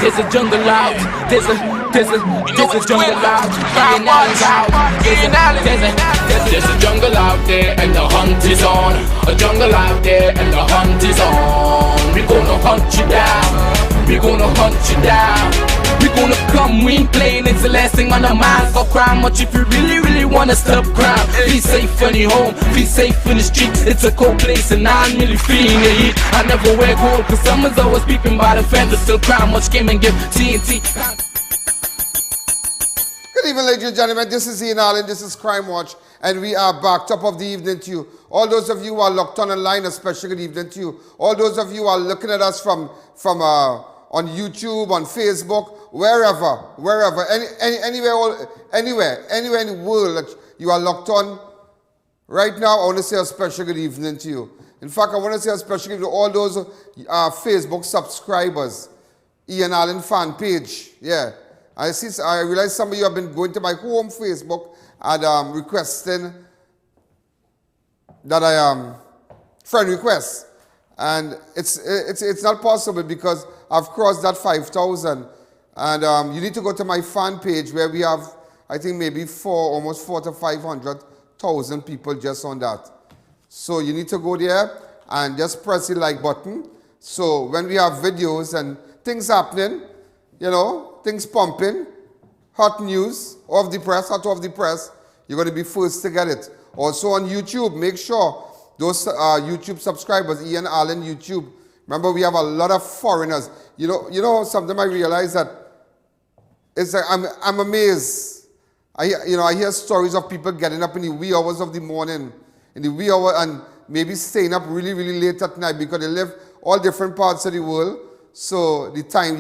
There's a jungle out. There's a jungle out. Ian Alleyne's out. There's a jungle out there and the hunt is on. A jungle out there and the hunt is on. We gonna hunt you down. We gonna hunt you down. We gonna come, we ain't playing, it's the last thing on our minds. For crime much if you really wanna stop crime. Be safe in your home, be safe in the streets. It's a cold place and I'm really feeling the heat. I never wear gold cause someone's always peeping by the fence. Still crime much came and give TNT. Good evening, ladies and gentlemen. This is Ian Alleyne, this is Crime Watch, and we are back. Top of the evening to you. All those of you who are locked on online, a special good evening to you. All those of you who are looking at us from on YouTube, on Facebook, wherever, anywhere in the world that you are locked on. Right now, I want to say a special good evening to you. In fact, I want to say a special good evening to all those Facebook subscribers, Ian Alleyne fan page. Yeah, I realize some of you have been going to my home Facebook and requesting that I friend request. And it's not possible because I've crossed that 5,000. And you need to go to my fan page where we have, I think maybe almost 400,000 to 500,000 people just on that. So you need to go there and just press the like button. So when we have videos and things happening, you know, things pumping, hot news, hot off the press, you're going to be first to get it. Also on YouTube, make sure those YouTube subscribers, Ian Alleyne YouTube. Remember, we have a lot of foreigners. You know, sometimes I realize that it's like I'm amazed. I hear stories of people getting up in the wee hours of the morning, and maybe staying up really late at night because they live all different parts of the world. So the time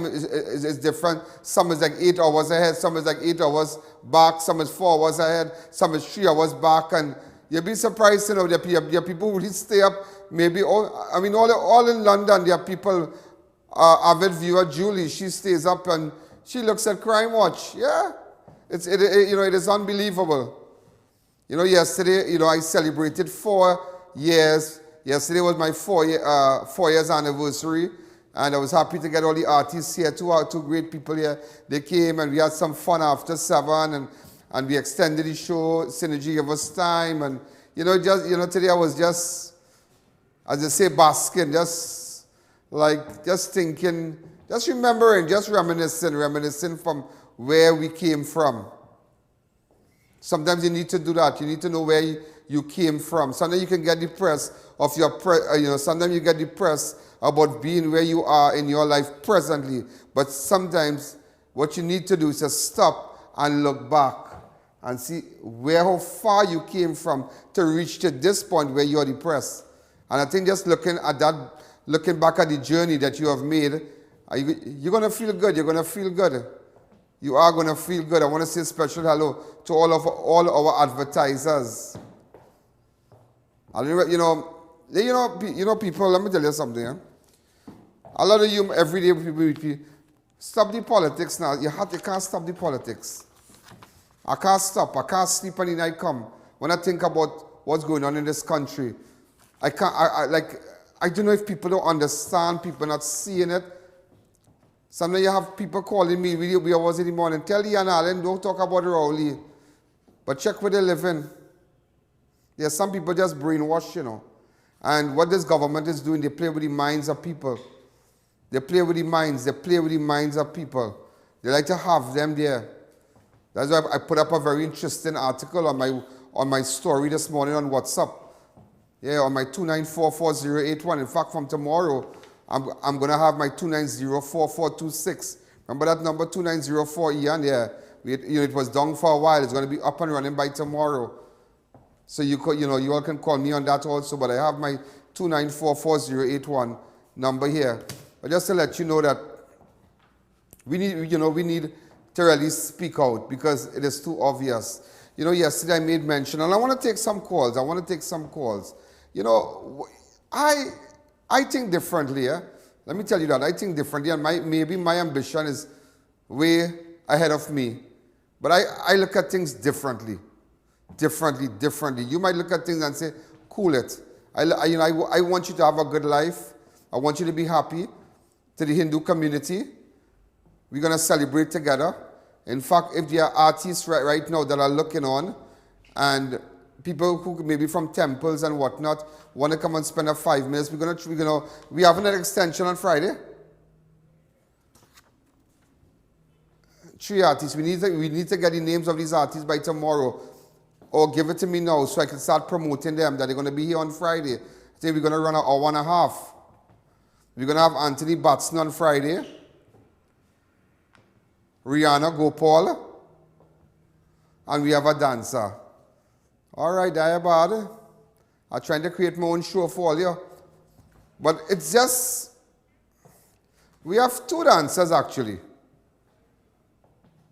is different. Some is like 8 hours ahead, some is like 8 hours back, some is 4 hours ahead, some is 3 hours back, and you'll be surprised, you know, there are people who really stay up, maybe, all in London, there are people, avid viewer Julie, she stays up and she looks at Crime Watch. Yeah, it is unbelievable. You know, yesterday, I celebrated 4 years. Yesterday was my 4 years anniversary, and I was happy to get all the artists here, two great people here. They came and we had some fun after 7, and we extended the show. Synergy gave us time, and today I was just, as they say, basking, just thinking, just remembering, just reminiscing from where we came from. Sometimes you need to do that. You need to know where you came from. Sometimes you can get depressed sometimes you get depressed about being where you are in your life presently. But sometimes what you need to do is just stop and look back and see how far you came from to reach to this point where you are depressed. And I think just looking back at the journey that you have made, you're going to feel good. You're going to feel good. You are going to feel good. I want to say a special hello to all our advertisers. People, let me tell you something. A lot of you, everyday people, stop the politics now. You can't stop the politics. I can't stop. I can't sleep when the night come. When I think about what's going on in this country, I don't know if people don't understand, people not seeing it. Sometimes you have people calling me, we hours in the morning, tell Ian Alleyne, don't talk about Rowley, but check where they live in. There's some people just brainwashed, And what this government is doing, they play with the minds of people. They play with the minds of people. They like to have them there. That's why I put up a very interesting article on my story this morning on WhatsApp. Yeah, on my 2944081. In fact, from tomorrow, I'm going to have my 2904426. Remember that number, 2904 Ian? Yeah, it was down for a while. It's going to be up and running by tomorrow. So you all can call me on that also. But I have my 2944081 number here. But just to let you know that we need to really speak out because it is too obvious. Yesterday I made mention, and I want to take some calls. I think differently. Yeah? Let me tell you that. I think differently, and maybe my ambition is way ahead of me. But I look at things differently. You might look at things and say, cool it. I want you to have a good life. I want you to be happy. To the Hindu community, We're going to celebrate together. In fact, if there are artists right now that are looking on, and people who maybe from temples and whatnot want to come and spend 5 minutes, we have an extension on Friday. 3 artists. We need to get the names of these artists by tomorrow, or give it to me now so I can start promoting them that they're going to be here on Friday. I think we're going to run an hour and a half. We're going to have Anthony Batson on Friday, Rihanna Gopal, and we have a dancer. All right, Diabad. I'm trying to create my own show for all you. But it's just, we have 2 dancers actually.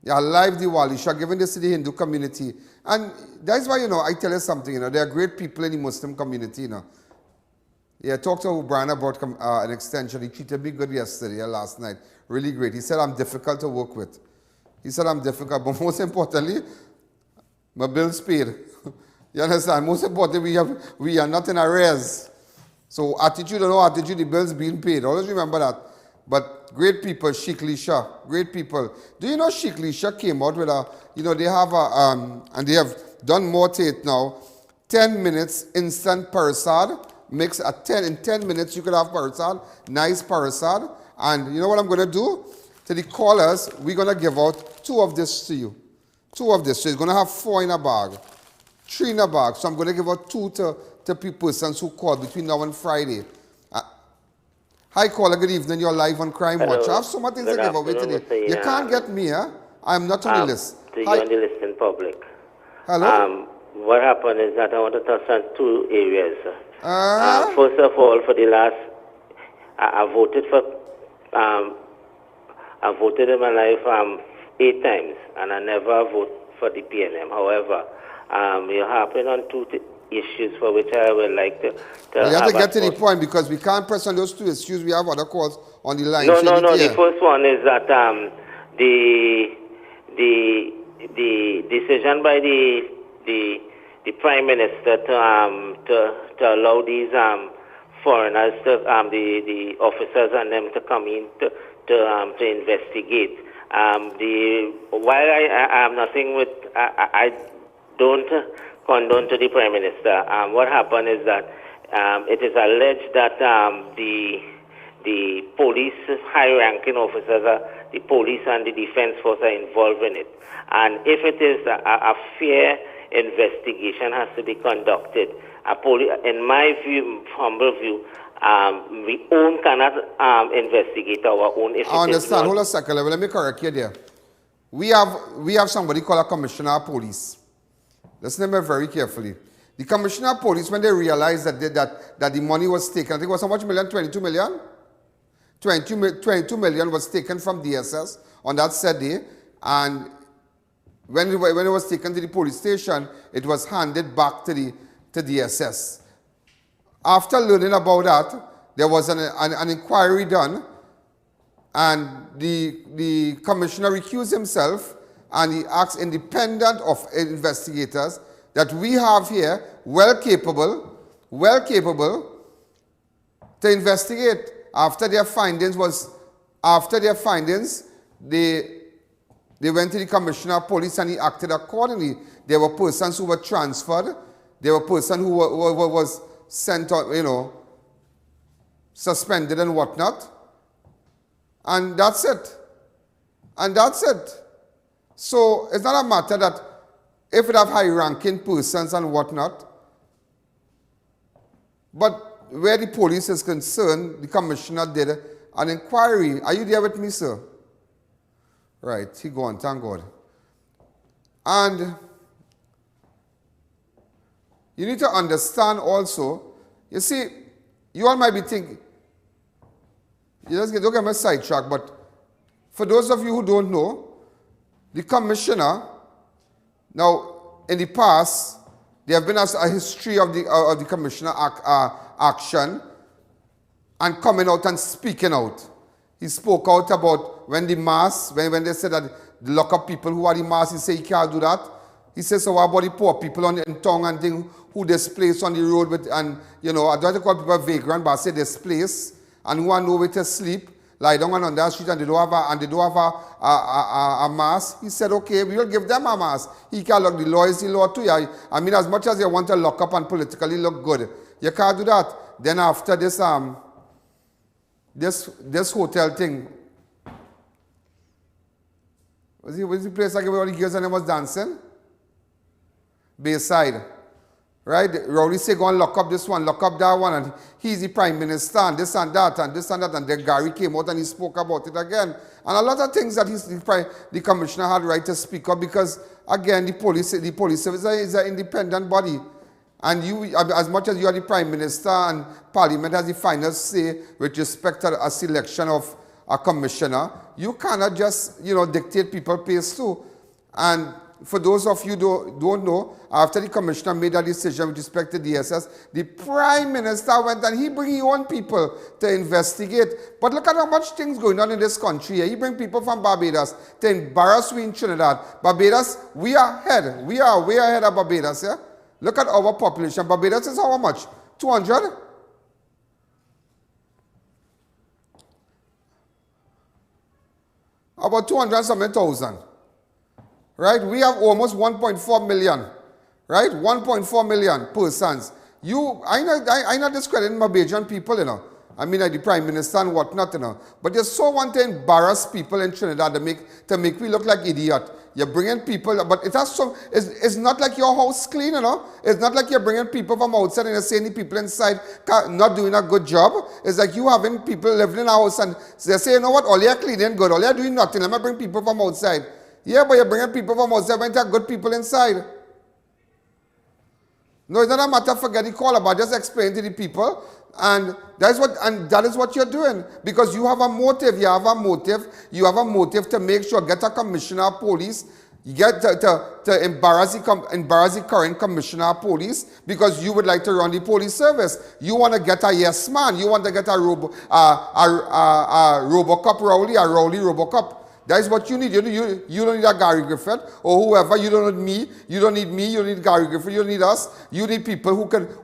Yeah, live Diwali show given this to the Hindu community. And that's why, I tell you something, there are great people in the Muslim community, Yeah, I talked to Brian about an extension. He treated me good yesterday, last night. Really great. He said I'm difficult to work with. He said I'm difficult, but most importantly, my bills paid. You understand? Most importantly, we are not in arrears. So attitude or no attitude, the bills being paid. Always remember that. But great people, Sheikh Lisha, great people. Do you know Sheikh Lisha came out with they have and they have done more to it now, 10 minutes instant parasad, mix in 10 minutes you could have parasad, nice parasad. And you know what I'm going to do? To the callers, we're going to give out 2 of this to you. 2 of this. So you're going to have 4 in a bag, 3 in a bag. So I'm going to give out 2 to persons who call between now and Friday. Hi, caller. Good evening. You're live on Crime Watch. I have so much things to give away today. You can't get me, I'm not on the list. To you on the list in public. Hello? What happened is that I want to touch on 2 areas. First of all, for the last, I voted in my life 8 times, and I never vote for the PNM. However, you're harping on 2 issues for which I would like to you have to get to the point because we can't press on those 2 issues. We have other calls on the line. No. The first one is that the decision by the Prime Minister to allow these foreigners, the officers and them to come in to investigate. While I have nothing with, I don't condone to the Prime Minister. What happened is that it is alleged that the police, high-ranking officers, the police and the defense force are involved in it. And if it is a fair investigation has to be conducted. In my view, humble view, we own cannot investigate our own. If I understand. Hold on a second. Let me correct you there. We have somebody called a commissioner of police. Listen to me very carefully. The commissioner of police, when they realized that the money was taken, I think it was how much million? 22 million? 22 million was taken from DSS on that said day, and when it was taken to the police station, it was handed back to DSS. After learning about that, there was an inquiry done, and the commissioner recused himself, and he asked independent of investigators that we have here, well capable to investigate. After their findings, they went to the commissioner of police and he acted accordingly. There were persons who were transferred. There were persons who was sent on, suspended and whatnot. And that's it. So it's not a matter that if it have high-ranking persons and whatnot, but where the police is concerned, the commissioner did an inquiry. Are you there with me, sir? Right, he gone, thank God. And you need to understand also, you see, you all might be thinking, don't get me sidetracked, but for those of you who don't know, the commissioner, now in the past, there have been a history of the commissioner action and coming out and speaking out. He spoke out about when the mass, when they said that the lock up people who are the mass, he said he can't do that. He says, so what about the poor people in town and things who displaced on the road with, and I don't want to call people vagrant, but I say displaced and who are nowhere to sleep. lie down on that street and they don't have a mask. He said, okay, we will give them a mask. He can't look, the law is the law too. Yeah. I mean, as much as you want to lock up and politically look good, you can't do that. Then after this this hotel thing, was the place like everybody girls and them was dancing? Bayside. Right? Rowley say, go and lock up this one, lock up that one, and he's the prime minister, and this and that, and this and that, and then Gary came out and he spoke about it again. And a lot of things that the commissioner had right to speak up, because, again, the police service is an independent body. And you, as much as you are the prime minister and parliament has the final say with respect to a selection of a commissioner, you cannot just, dictate people's pace too. And for those of you who don't know, after the commissioner made that decision with respect to DSS, the prime minister went and he bring his own people to investigate. But look at how much things going on in this country. He bring people from Barbados to embarrass we in Trinidad. Barbados, we are ahead. We are way ahead of Barbados. Yeah? Look at our population. Barbados is how much? 200? About 200,000. Right? We have almost 1.4 million. Right? 1.4 million persons. I'm not discrediting Barbadian people, I mean, like the prime minister and whatnot, But they so want to embarrass people in Trinidad to make we look like idiot. You're bringing people, but it's not like your house clean, It's not like you're bringing people from outside and you're saying the people inside not doing a good job. It's like you having people living in a house and they say, you know what, all you're cleaning good, all you're doing nothing. Let me bring people from outside. Yeah, but you're bringing people from outside when there are good people inside. No, it's not a matter of forgetting call about, just explain to the people. And that is what you're doing. Because you have a motive. You have a motive to make sure, get a commissioner of police, you get to embarrass the current commissioner of police, because you would like to run the police service. You want to get a yes man. You want to get a Robocop Rowley, a Rowley Robocop. That is what you need. You don't need a Gary Griffith or whoever. You don't need me. You don't need me. You don't need Gary Griffith. You don't need us. You need people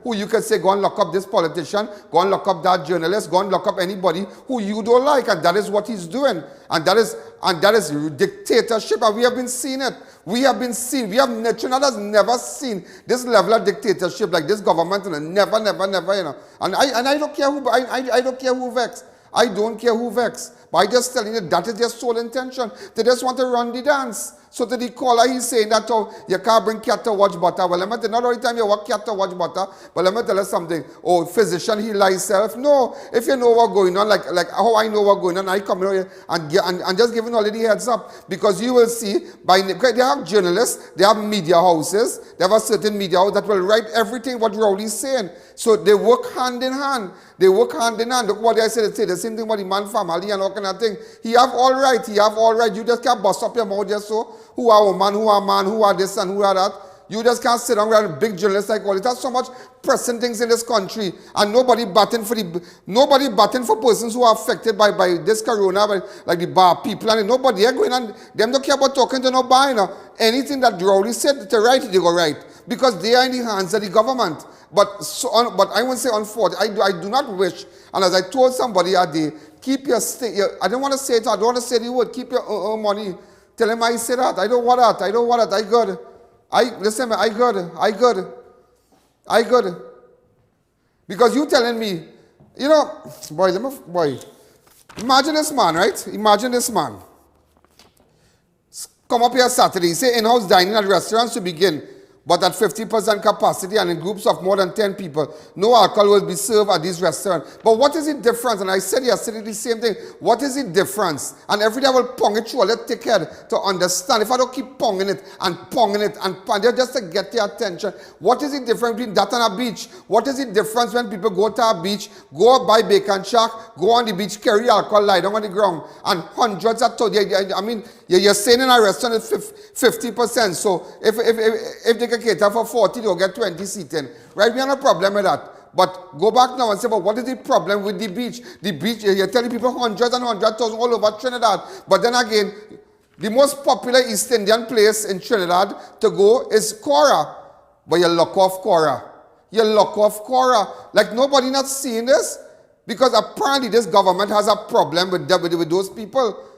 who you can say, go and lock up this politician, go and lock up that journalist, go and lock up anybody who you don't like. And that is what he's doing. And that is dictatorship. And we have been seeing it. Trinidad has never seen this level of dictatorship like this government. Never. And I don't care who. I don't care who vex. I don't care who vex. But I just telling you that is their sole intention. They just want to run the dance. So to the caller, he's saying that you can't bring cat to watch butter. Well, let me tell you, not all the time you want cat to watch butter, but let me tell you something. Oh, physician heal thyself. No, if you know what's going on, like how I know what's going on, I come here and just giving already heads up. Because you will see, they have journalists, they have media houses, they have a certain media house that will write everything what Rowley's saying. So they work hand in hand. Look what I said. They say the same thing about the man family and all kind of thing. He have all right. You just can't bust up your mouth just so. Who are woman, who are man, who are this and who are that. You just can't sit down with big journalists like all. It has so much pressing things in this country, and nobody batting for persons who are affected by this corona, like the bar people, and nobody are going on. Them don't care about talking to nobody. Anything that Rowley said to write, they go right, because they are in the hands of the government. But I won't say unfortunately. I do not wish, and as I told somebody a day, keep your I don't want to say it. I don't want to say the word. Keep your money. Tell him I say that. I don't want that. I don't want that. I good. Listen, I good. Because you telling me, boy, imagine this man, right? Imagine this man. Come up here Saturday, say in-house dining at restaurants to begin, but at 50% capacity and in groups of more than 10 people. No alcohol will be served at these restaurants. But what is the difference? And I said yesterday the same thing. What is the difference? And every day I will pong it through. Let's take care to understand. If I don't keep ponging it and just to get your attention. What is the difference between that and a beach? What is the difference when people go to a beach, go buy bacon shack, go on the beach, carry alcohol, lie down on the ground, and hundreds of I mean, you're staying in a restaurant at 50%. So if they can cater for 40, they'll get 20 seating. Right? We have no problem with that. But go back now and say, but what is the problem with the beach? The beach, you're telling people hundreds and 100,000 all over Trinidad. But then again, the most popular East Indian place in Trinidad to go is Cora. But you lock off Cora. Like nobody not seeing this. Because apparently this government has a problem with those people.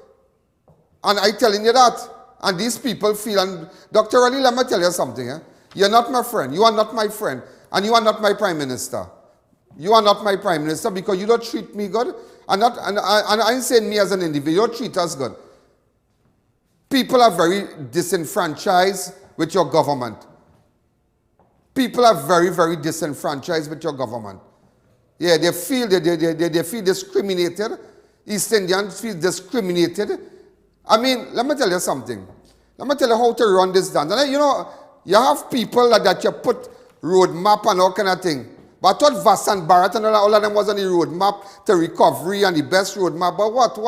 And I'm telling you that. And these people feel, and Dr. Ali, let me tell you something. You're not my friend. You are not my friend. And you are not my prime minister. You are not my prime minister because you don't treat me good. And I'm saying me as an individual, you don't treat us good. People are very disenfranchised with your government. People are very, very disenfranchised with your government. Yeah, they feel discriminated. East Indians feel discriminated. I mean, let me tell you something. Let me tell you how to run this down. And you know, you have people that you put road map and all kind of thing. But I thought Vass and Barrett and all of them was on the road map to recovery and the best road map. But what?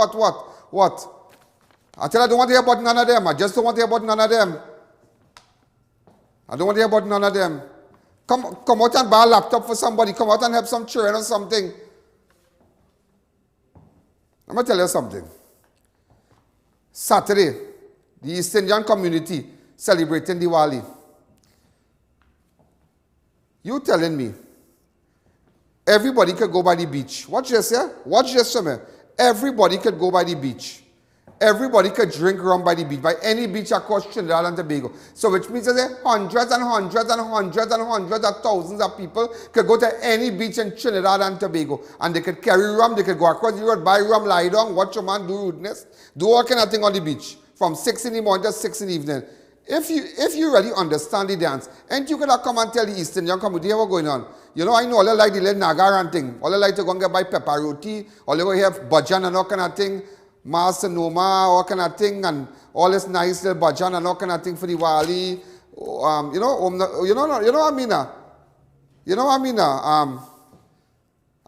I tell you, I don't want to hear about none of them. I just don't want to hear about none of them. I don't want to hear about none of them. Come out and buy a laptop for somebody. Come out and help some children or something. Let me tell you something. Saturday, the East Indian community celebrating Diwali. You telling me everybody could go by the beach. Watch this, yeah? Watch this for me. Everybody could go by the beach. Everybody could drink rum by the beach, by any beach across Trinidad and Tobago. So which means that hundreds of thousands of people could go to any beach in Trinidad and Tobago. And they could carry rum, they could go across the road, buy rum, lie down, watch your man do rudeness, do all kind of thing on the beach. From 6 in the morning to 6 in the evening. If you really understand the dance, and you could have come and tell the East Indian community what's going on. You know, I know all they like the little Nagaran thing. All they like to go and get buy pepper roti, all they go have bhajan and all kind of thing. Master Noma, all kind of thing, and all this nice little bhajan and all kind of thing for Diwali. You know what I mean? You know what I mean?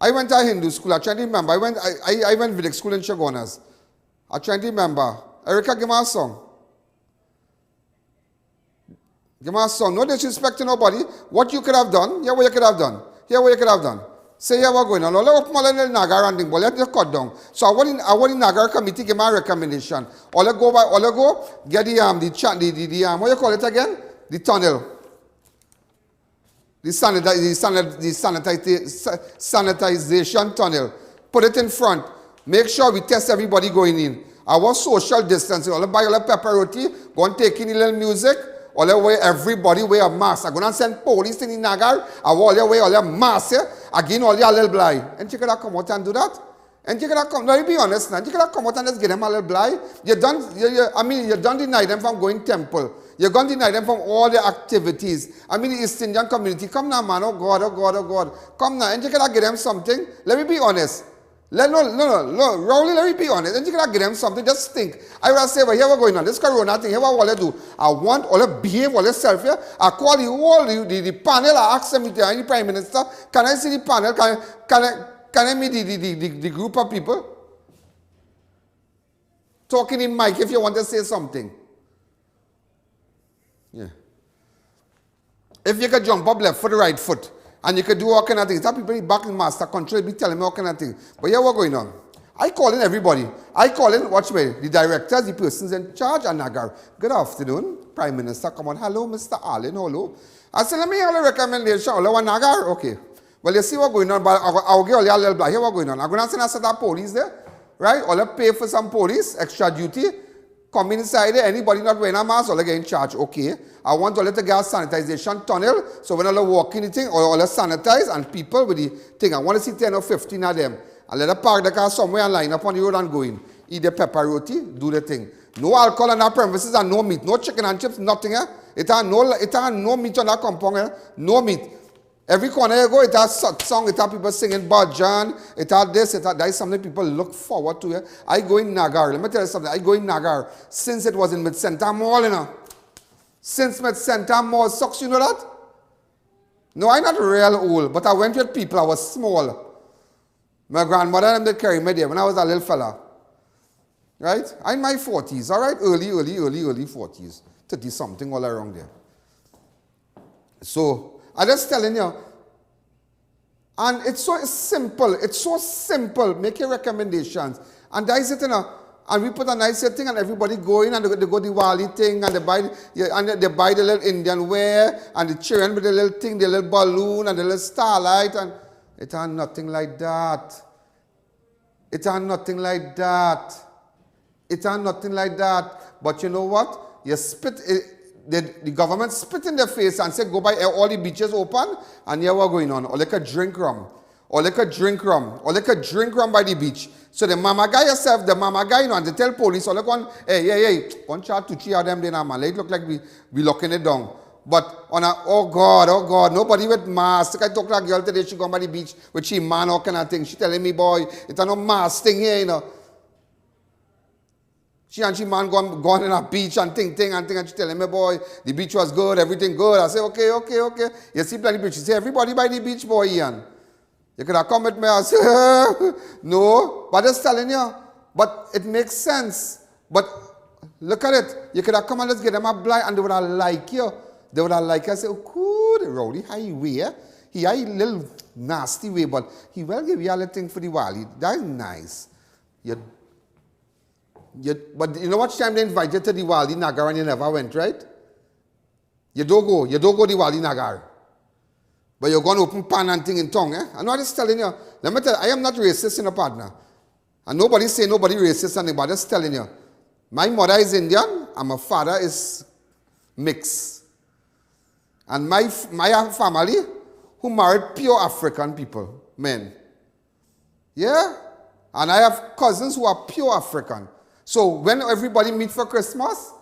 I went to Hindu school. I try to remember. I went Vedic school in Chagonas. I try to remember. Erica, give me a song. Give me a song. No disrespect to nobody. What you could have done. Here what you could have done. Here what you could have done. Say here what going on. All open all the Nagar and thing, but let it cut down. So I want the Nagar committee give my recommendation. All go get the what you call it again? The tunnel. The sanitization tunnel. Put it in front. Make sure we test everybody going in. I want social distancing. All buy all the pepper roti, go and take in the little music. All the way everybody wear a mask. I'm going to send police in the Nagar. I want all the way all the mask here. Again, all the little blind. And you could have come out and do that. And you could have come, let me be honest now. You could have come out and just get them a little blind. You don't deny them from going temple. You're going to deny them from all the activities. I mean, the East Indian community. Come now, man. Oh God, oh God, oh God. Come now. And you could have get them something. Let me be honest. Rowley, let me be honest. And you can give them something, just think. I will say, well, here what's going on. This corona thing, here what I do. I want all the behave, all the self here. I call the whole, the panel, I ask them, the Prime Minister, can I see the panel? Can I meet the group of people? Talking in mic if you want to say something. Yeah. If you could jump up left foot, right foot. And you could do all kind of things. That people back in master control be telling me all kind of things. But yeah, what's going on? I call in everybody. I call in, watch me, the directors, the persons in charge, and Nagar. Good afternoon, Prime Minister. Come on. Hello, Mr. Alleyne. Hello. I said, let me have a recommendation. Hello, Nagar. Okay. Well, you see what's going on, but I'll give you a little black. Here what's going on. I'm going to send a set of police there. Right? I'll pay for some police, extra duty. Come inside there, anybody not wearing a mask, all get in charge. Okay. I want all the gas sanitization tunnel, so when all walk in the thing, all sanitize, and people with the thing, I want to see 10 or 15 of them. And let them park the car somewhere and line up on the road and go in. Eat the pepper roti, do the thing. No alcohol on our premises and no meat. No chicken and chips, nothing. It has no meat on our compound. No meat. Every corner you go, it has song, it has people singing bhajan, it has this, it has that. Is something people look forward to. I go in Nagar. Let me tell you something. I go in Nagar since it was in Mid-Center Mall, you know. Since Mid-Center Mall sucks, you know that? No, I'm not real old, but I went with people. I was small. My grandmother and them carried me there when I was a little fella. Right? I'm in my 40s, all right? Early 40s. 30-something all around there. So, I'm just telling you, and it's so simple, make your recommendations, and that is it, you know, and we put a nice thing, and everybody go in, and they go Diwali thing, and they buy the little Indian wear, and the children with the little thing, the little balloon, and the little starlight, and it ain't nothing like that. It are nothing like that. It are nothing like that. But you know what? You spit, the government spit in their face and say, go by all the beaches open, and here what going on. Or like a drink rum. Or like a drink rum. Or like a drink rum by the beach. So the mama guy yourself, the mama guy, and they tell police, or like one, hey, one charge 2-3 of them there, man. It look like we locking it down. But on a, oh God, nobody with mask. I talked to a girl today, she gone by the beach with she man, all kind of thing. She telling me, boy, it's no mask thing here, you know. She and she man gone in a beach and thing, and she telling me, boy, the beach was good, everything good. I say, okay. You see plenty of beach. She say, everybody by the beach, boy, Ian. You could have come with me. I say, no, but I'm just telling you. But it makes sense. But look at it. You could have come and let's get them a blind and they would have like you. They would have like you. I say, oh, good, Rowdy, how you wear? He had a little nasty way, but he will give you a little thing for Diwali. That is nice. But you know what time they invite you to Diwali Nagar and you never went, right? You don't go Diwali Nagar. But you're going to open pan and thing in tongue, eh? I'm not just telling you. Let me tell you, I am not racist in a partner. And nobody say nobody racist and I'm just telling you. My mother is Indian and my father is mixed. And my family, who married pure African people, men. Yeah? And I have cousins who are pure African. So when everybody meet for Christmas,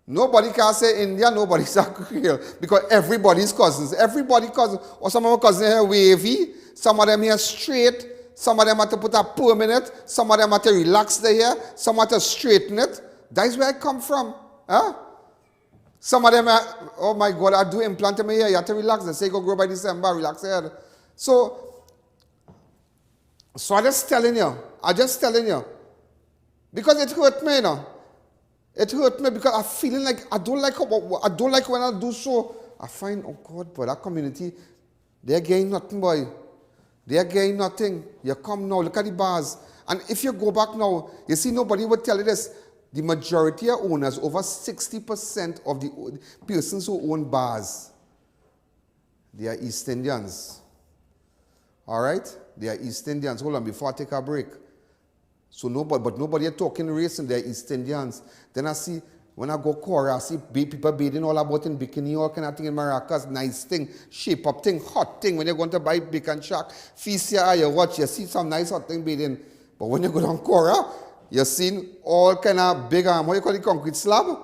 nobody can say India, nobody say Creole. Because everybody's cousins. Everybody cousins. Or some of my cousins here wavy, some of them here straight, some of them have to put a permanent, some of them have to relax the hair, some have to straighten it. That's where I come from. Huh? Some of them, oh my God, I do implant in my hair. You have to relax. They say go grow by December, relax the hair. So I'm just telling you. Because it hurt me, you know. It hurt me because I'm feeling like I don't like when I do so. I find, oh God, boy, that community, they're getting nothing, boy. They're getting nothing. You come now, look at the bars. And if you go back now, you see nobody would tell you this. The majority of owners, over 60% of the persons who own bars, they are East Indians. All right? They are East Indians. Hold on, before I take a break. So nobody are talking race and they're East Indians. Then I see, when I go Cora, I see people bathing all about in bikini, all kind of thing in Maracas, nice thing, shape up thing, hot thing. When you're going to buy bacon shack, feast your eye, you watch, you see some nice hot thing bathing. But when you go down Cora, you're seeing all kind of big, what you call it, concrete slab?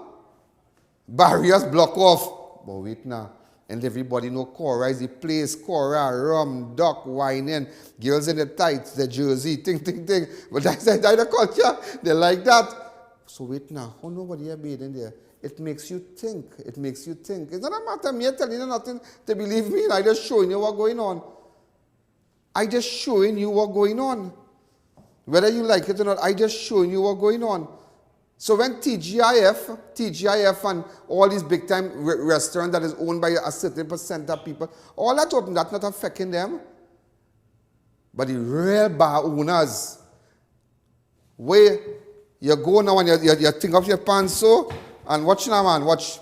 Barriers block off. But wait now. And everybody know Cora is the place. Cora, rum, duck, whining, girls in the tights, the jersey, thing. But that's the culture. They like that. So wait now. Oh, nobody here bathing there. It makes you think. It's not a matter of me telling you nothing to believe me. I just showing you what's going on. Whether you like it or not, I just showing you what's going on. So when TGIF and all these big time restaurants that is owned by a certain percent of people, all that open, that's not affecting them. But the real bar owners, where you go now and you think of your pants so, and watch now man, watch.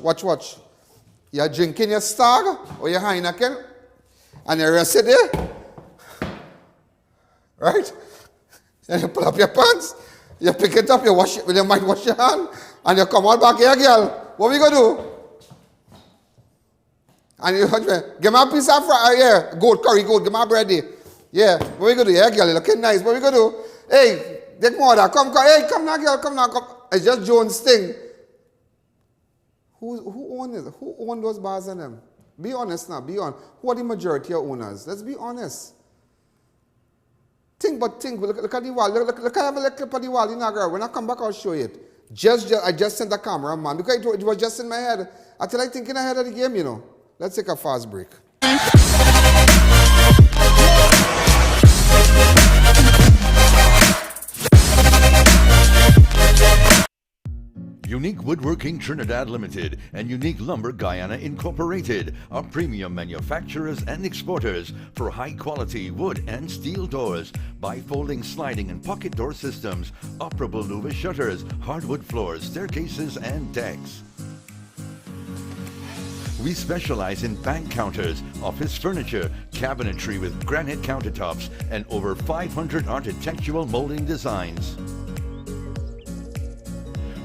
You're drinking your Stag or your Heineken, and you rest it there. Right? And you pull up your pants, you pick it up, you wash it, you might wash your hand, and you come out back here, girl. What we gonna do? And you give me a piece of curry goat, give me a bread there. Yeah, what we gonna do? Yeah, girl, you looking nice. What we gonna do? Hey, take mother, come, hey, come now, girl, come now, come. It's just Jones' thing. Who owns it? Who owns those bars and them? Be honest now, be honest. Who are the majority of owners? Let's be honest. Think. Look at Diwali. Look at the clip of Diwali now, girl. When I come back, I'll show you it. I just sent the camera, man, because it was just in my head. Until I thinking ahead of the game, you know. Let's take a fast break. Unique Woodworking Trinidad Limited and Unique Lumber Guyana Incorporated are premium manufacturers and exporters for high-quality wood and steel doors, bifolding sliding and pocket door systems, operable louver shutters, hardwood floors, staircases, and decks. We specialize in bank counters, office furniture, cabinetry with granite countertops, and over 500 architectural molding designs.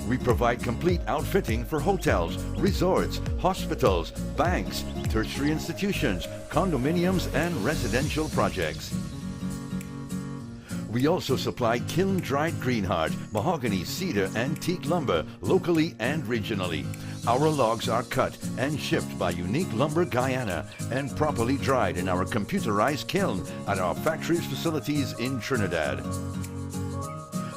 We provide complete outfitting for hotels, resorts, hospitals, banks, tertiary institutions, condominiums, and residential projects. We also supply kiln-dried greenheart, mahogany, cedar, and teak lumber locally and regionally. Our logs are cut and shipped by Unique Lumber Guyana and properly dried in our computerized kiln at our factories facilities in Trinidad.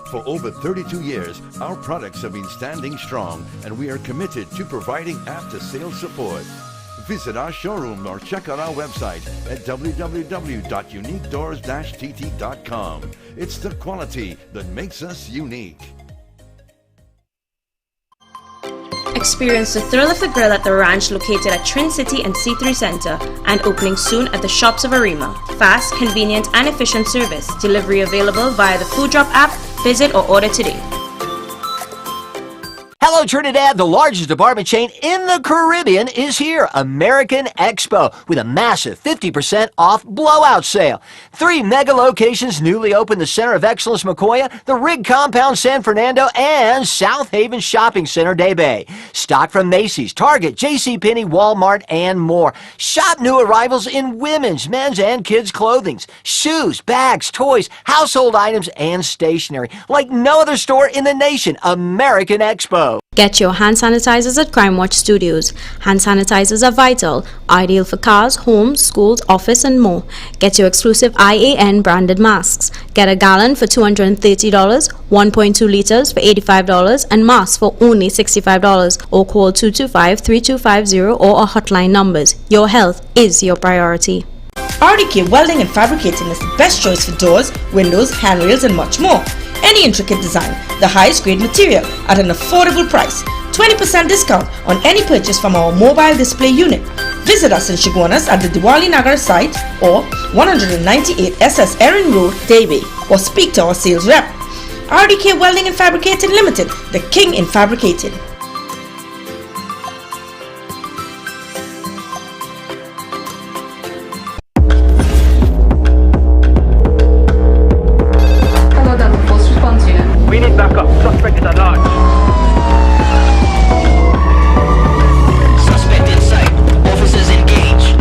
For over 32 years, our products have been standing strong, and we are committed to providing after-sales support. Visit our showroom or check out our website at www.uniquedoors-tt.com. It's the quality that makes us unique. Experience the thrill of the grill at the ranch located at Trin City and C3 Center and opening soon at the shops of Arima. Fast, convenient, and efficient service. Delivery available via the Food Drop app. Visit or order today. Hello Trinidad, the largest department chain in the Caribbean is here, American Expo, with a massive 50% off blowout sale. 3 mega locations newly opened: the Center of Excellence Macoya, the Rig Compound San Fernando, and South Haven Shopping Center Day Bay. Stock from Macy's, Target, JCPenney, Walmart, and more. Shop new arrivals in women's, men's, and kids' clothing, shoes, bags, toys, household items, and stationery. Like no other store in the nation, American Expo. Get your hand sanitizers at Crime Watch Studios. Hand sanitizers are vital, ideal for cars, homes, schools, office, and more. Get your exclusive I.A.N. branded masks. Get a gallon for $230, 1.2 liters for $85, and masks for only $65. Or call 225-3250 or our hotline numbers. Your health is your priority. RDK Welding and Fabricating is the best choice for doors, windows, handrails, and much more. Any intricate design, the highest grade material at an affordable price. 20% discount on any purchase from our mobile display unit. Visit us in Chaguanas at the Diwali Nagar site or 198 SS Erin Road, Davie, or speak to our sales rep. RDK Welding and Fabricating Limited, the king in fabricating. We need backup. Suspect is at large. Suspect in sight. Officers engaged.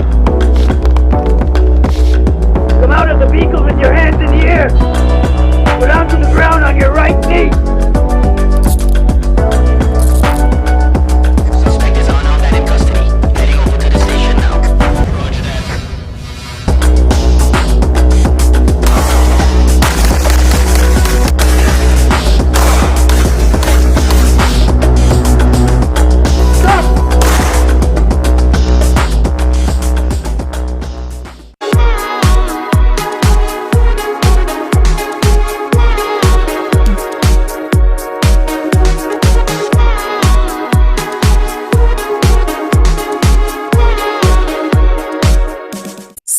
Come out of the vehicle with your hands in the air. Go down to the ground on your right knee. Suspect is unarmed and in custody. Heading over to the station now. Roger that.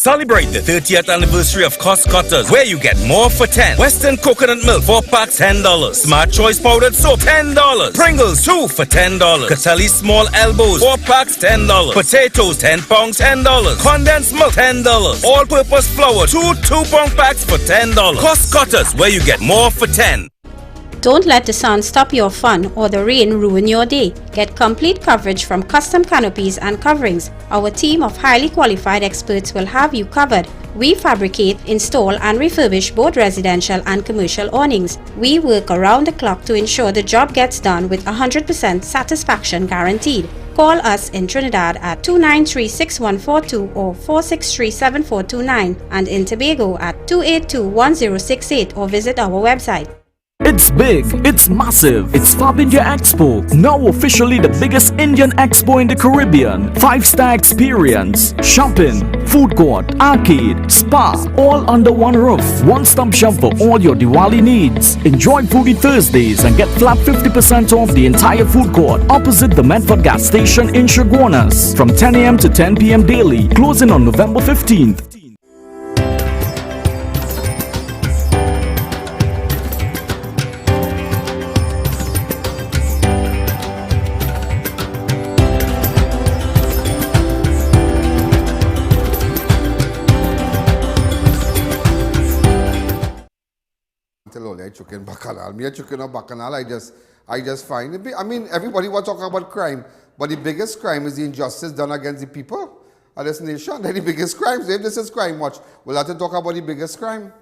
Celebrate the 30th anniversary of Cost Cutters, where you get more for 10. Western coconut milk, 4 packs, $10. Smart Choice powdered soap, $10. Pringles, 2 for $10. Catelli small elbows, 4 packs, $10. Potatoes, 10 pounds, $10. Condensed milk, $10. All-purpose flour, 2 2-pound packs for $10. Cost Cutters, where you get more for 10. Don't let the sun stop your fun or the rain ruin your day. Get complete coverage from custom canopies and coverings. Our team of highly qualified experts will have you covered. We fabricate, install, and refurbish both residential and commercial awnings. We work around the clock to ensure the job gets done with 100% satisfaction guaranteed. Call us in Trinidad at 293-6142 or 463-7429 and in Tobago at 282-1068 or visit our website. It's big, it's massive, it's Fab India Expo, now officially the biggest Indian expo in the Caribbean. 5-star experience, shopping, food court, arcade, spa, all under one roof. One-stop shop for all your Diwali needs. Enjoy Foodie Thursdays and get flat 50% off the entire food court opposite the Medford gas station in Chaguanas from 10 a.m. to 10 p.m. daily, closing on November 15th. chicken bacchanal. Me a chicken or bacchanal, I just find it. I mean, everybody was talking about crime, but the biggest crime is the injustice done against the people of this nation. They're the biggest crimes. If this is crime watch, we'll have to talk about the biggest crime.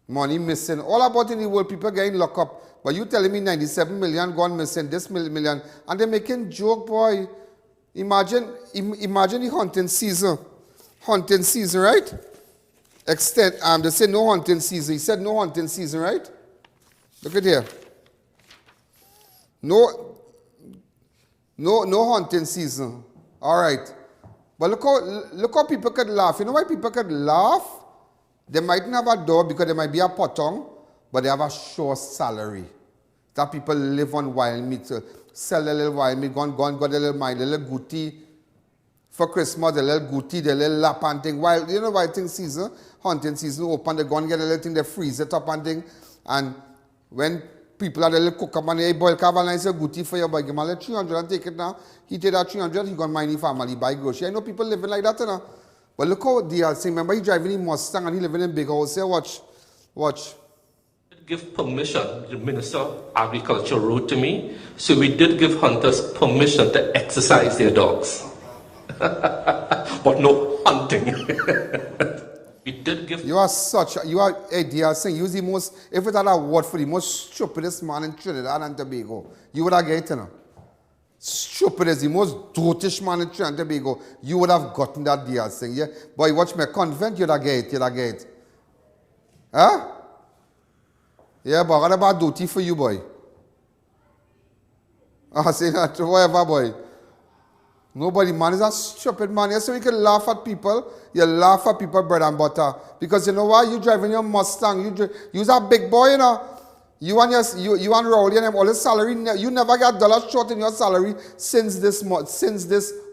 Money missing. All about in the world, people getting locked up. But you telling me 97 million gone missing, this million, and they're making joke, boy. Imagine the hunting season. Hunting season, right? They say no hunting season. He said no hunting season, right? Look at here. No hunting season. All right. But look how people could laugh. You know why people could laugh? They mightn't have a door because they might be a potong, but they have a sure salary. That people live on wild meat. So sell a little wild meat, got a little mind, a little goatee. For Christmas, a little goatee, the little lap and thing. Wild, you know why thing season, hunting season open, they go and get a little thing, they freeze it up and thing. And when people are a little cook up and they boil carve a nice goatee for you, but give him a little 300 and take it now. He take that 300, he gonna mind the family, buy grocery. I know people living like that, you know. But look how they are saying, remember he driving in Mustang and he living in big house here, watch. Give permission, the Minister of Agriculture wrote to me, so we did give hunters permission to exercise their dogs. But no hunting. We did give... They are saying, use the most, if it had an award for the most stupidest man in Trinidad and Tobago, you would have get it, you know. Stupidest, the most dotish man in Trinidad and Tobago, you would have gotten that deal thing, yeah? Boy, watch me convent, you'd have get it. Huh? Yeah, but what about duty for you, boy? I say that, whatever, boy. Nobody, man, is a stupid man. Yes, so we can laugh at people. You laugh at people, bread and butter. Because you know why? You driving your Mustang. You're a big boy, you know. You and Rowley and them, all the salary, you never got $1 short in your salary since this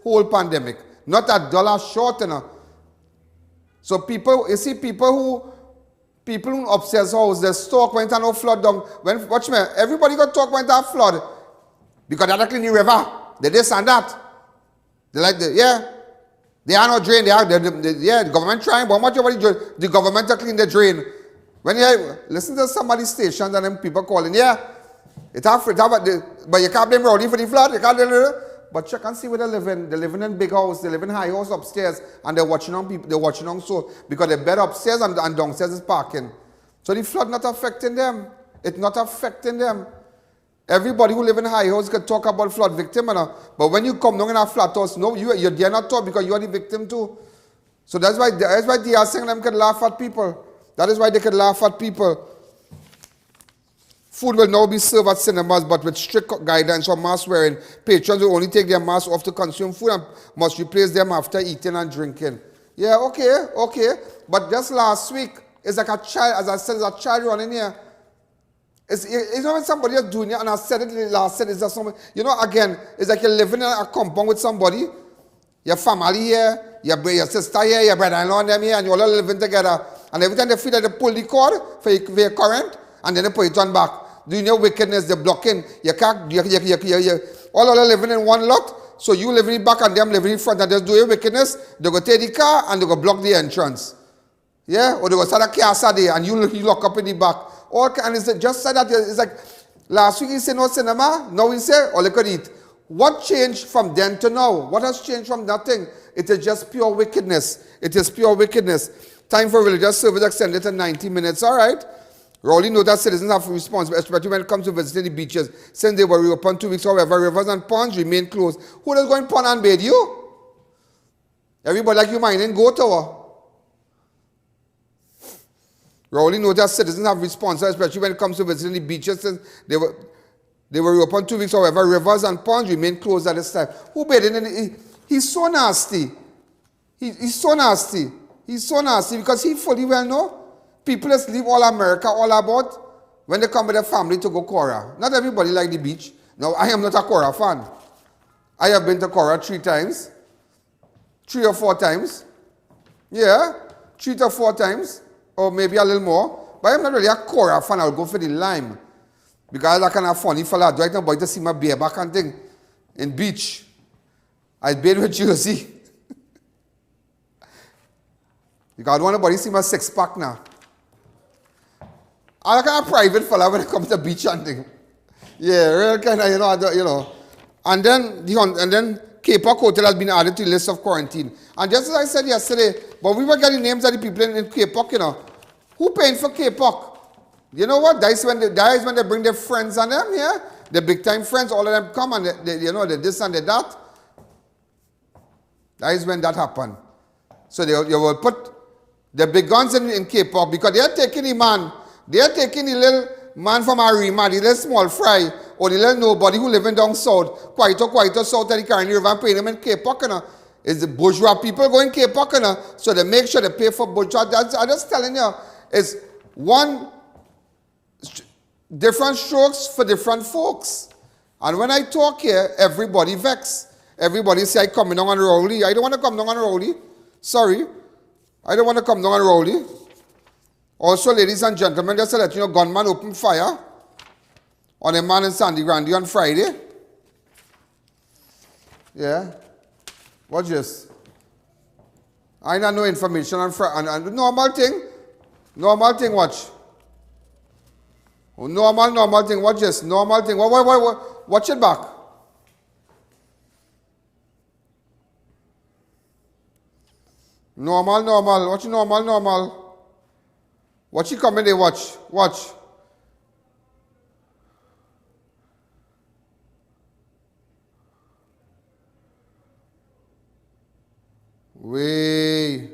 whole pandemic. Not $1 short, you know. So people, you see, people who upstairs house, the stock went and no flood down. Watch me, everybody got talk went and flood. Because they clean the river. They this and that. They like they are not drain. The government trying, but much of the government to clean the drain. When you listen to somebody's station and then people calling, but you can't blame Rowdy for the flood. You can't but you can see where they living. They're living in big house. They live in high house upstairs, and they're watching on people. They're watching on so because the bed upstairs and downstairs is parking. So the flood not affecting them. It's not affecting them. Everybody who live in high house can talk about flood victim, but when you come down in a flat house, no, you dare not talk because you are the victim too. So that's why they are saying them can laugh at people. That is why they can laugh at people. Food will now be served at cinemas, but with strict guidelines for mask wearing. Patrons will only take their masks off to consume food and must replace them after eating and drinking. Yeah, okay. But just last week, it's like a child, as I said, there's a child running here. It's not when somebody is doing it, and I said it last said, it's just somebody, you know, again, it's like you're living in a compound with somebody, your family here, your sister here, your brother-in-law and them here, and you're all living together. And every time they feel that they pull the cord for your current, and then they put it on back. Doing your wickedness, they're blocking. You can't, all living in one lot, so you living in the back and them living in front, and just do your wickedness, they go take the car and they go block the entrance. Yeah? Or they go start a casa there, and you lock up in the back. And it's just said that, it's like, last week he said no cinema, now he said, all you could eat. What changed from then to now? What has changed from nothing? It is just pure wickedness. It is pure wickedness. Time for religious service extended to 90 minutes, all right? Rowley noted that citizens have responsibility, especially when it comes to visiting the beaches. Since they were reopened 2 weeks, however, rivers and ponds remain closed. Who does go in pond and bathe you? Everybody like you minding go to her. Rowley noted that citizens have responsibility, especially when it comes to visiting the beaches. Since they were reopened 2 weeks, however, rivers and ponds remain closed at this time. Who bathing in he's so nasty. He's so nasty. He's so nasty because he fully well know people just leave all America all about when they come with their family to go Cora. Not everybody like the beach. Now, I am not a Cora fan. I have been to Cora 3 times. 3 or 4 times. Yeah, 3 to 4 times. Or maybe a little more. But I'm not really a Cora fan. I'll go for the Lime. Because I kind of funny fella. I don't boy to see my bareback and thing. In beach. I bathe with Jersey. Because I don't want nobody see my 6-pack now. I'm kind of private fella when it comes to beach hunting. Yeah, real kind of, you know. And then Cape Hotel has been added to the list of quarantine. And just as I said yesterday, but we were getting names of the people in Cape, you know. Who paying for Cape? You know what? That is when they bring their friends and them, yeah? The big time friends, all of them come and they they this and they that. That is when that happened. So you will put the big guns in Cape because they are taking the man. They are taking the little man from Arima, the little small fry, or the little nobody who living down south, quite south of the Caribbean River and paying them in Cape, you know. It's the bourgeois people going Cape, you know, so they make sure they pay for bourgeois. I'm just telling you, it's different strokes for different folks. And when I talk here, everybody vex. Everybody say I coming down on Rowley. I don't want to come down on Rowley. Sorry. I don't want to come down on Rowley. Also, ladies and gentlemen, just to let you know, gunman opened fire on a man in Sandy Grande on Friday. Yeah. Watch this. I don't know information on Friday. And normal thing. Normal thing, watch. Oh, normal thing, watch this. Normal thing. Watch it back. Normal. Watch normal. Watch it coming there, watch. Wait.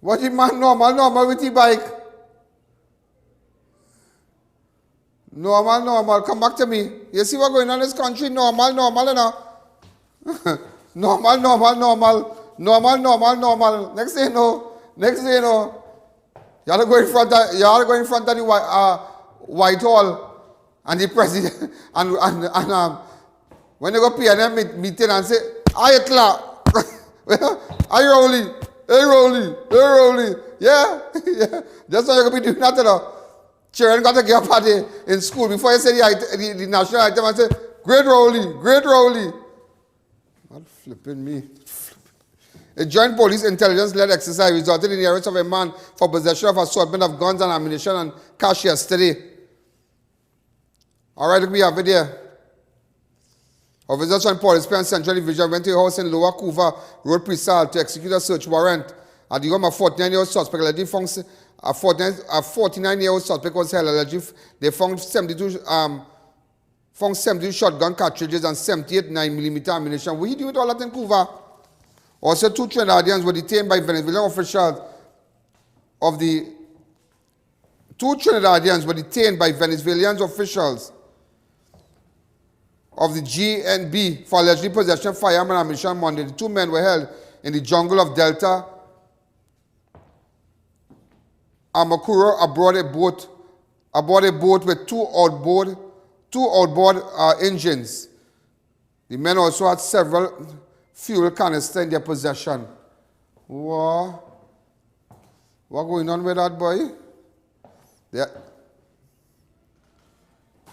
What the man normal with the bike? Normal. Come back to me. You see what's going on in this country? Normal, you know. Normal. Next thing you know, you gotta go in front of the Whitehall and the president and when they go PNM meeting and say, "Aye, Clark, hey Rowley, yeah. That's why you're gonna be doing that, you know. Children got to get a party in school before you say the national item and say, Great Rowley. Not flipping me. A joint police intelligence-led exercise resulted in the arrest of a man for possession of assortment of guns and ammunition and cash yesterday. All right, look, we have it there. Officers from Police and Central Division went to a house in Lower Couva Road, Presal to execute a search warrant. At the home, a 49-year-old suspect allegedly found a 49-year-old suspect was held. Allegedly, they found 72 shotgun cartridges and 78 9mm ammunition. What are you doing with all that in Couva? Also, 2 Trinidadians were detained by Venezuelan officials of the GNB for allegedly possession of firearm and ammunition on Monday. The 2 men were held in the jungle of Delta Amakuro aboard a boat with 2 outboard engines. The men also had several fuel canisters in their possession. What going on with that, boy? Yeah.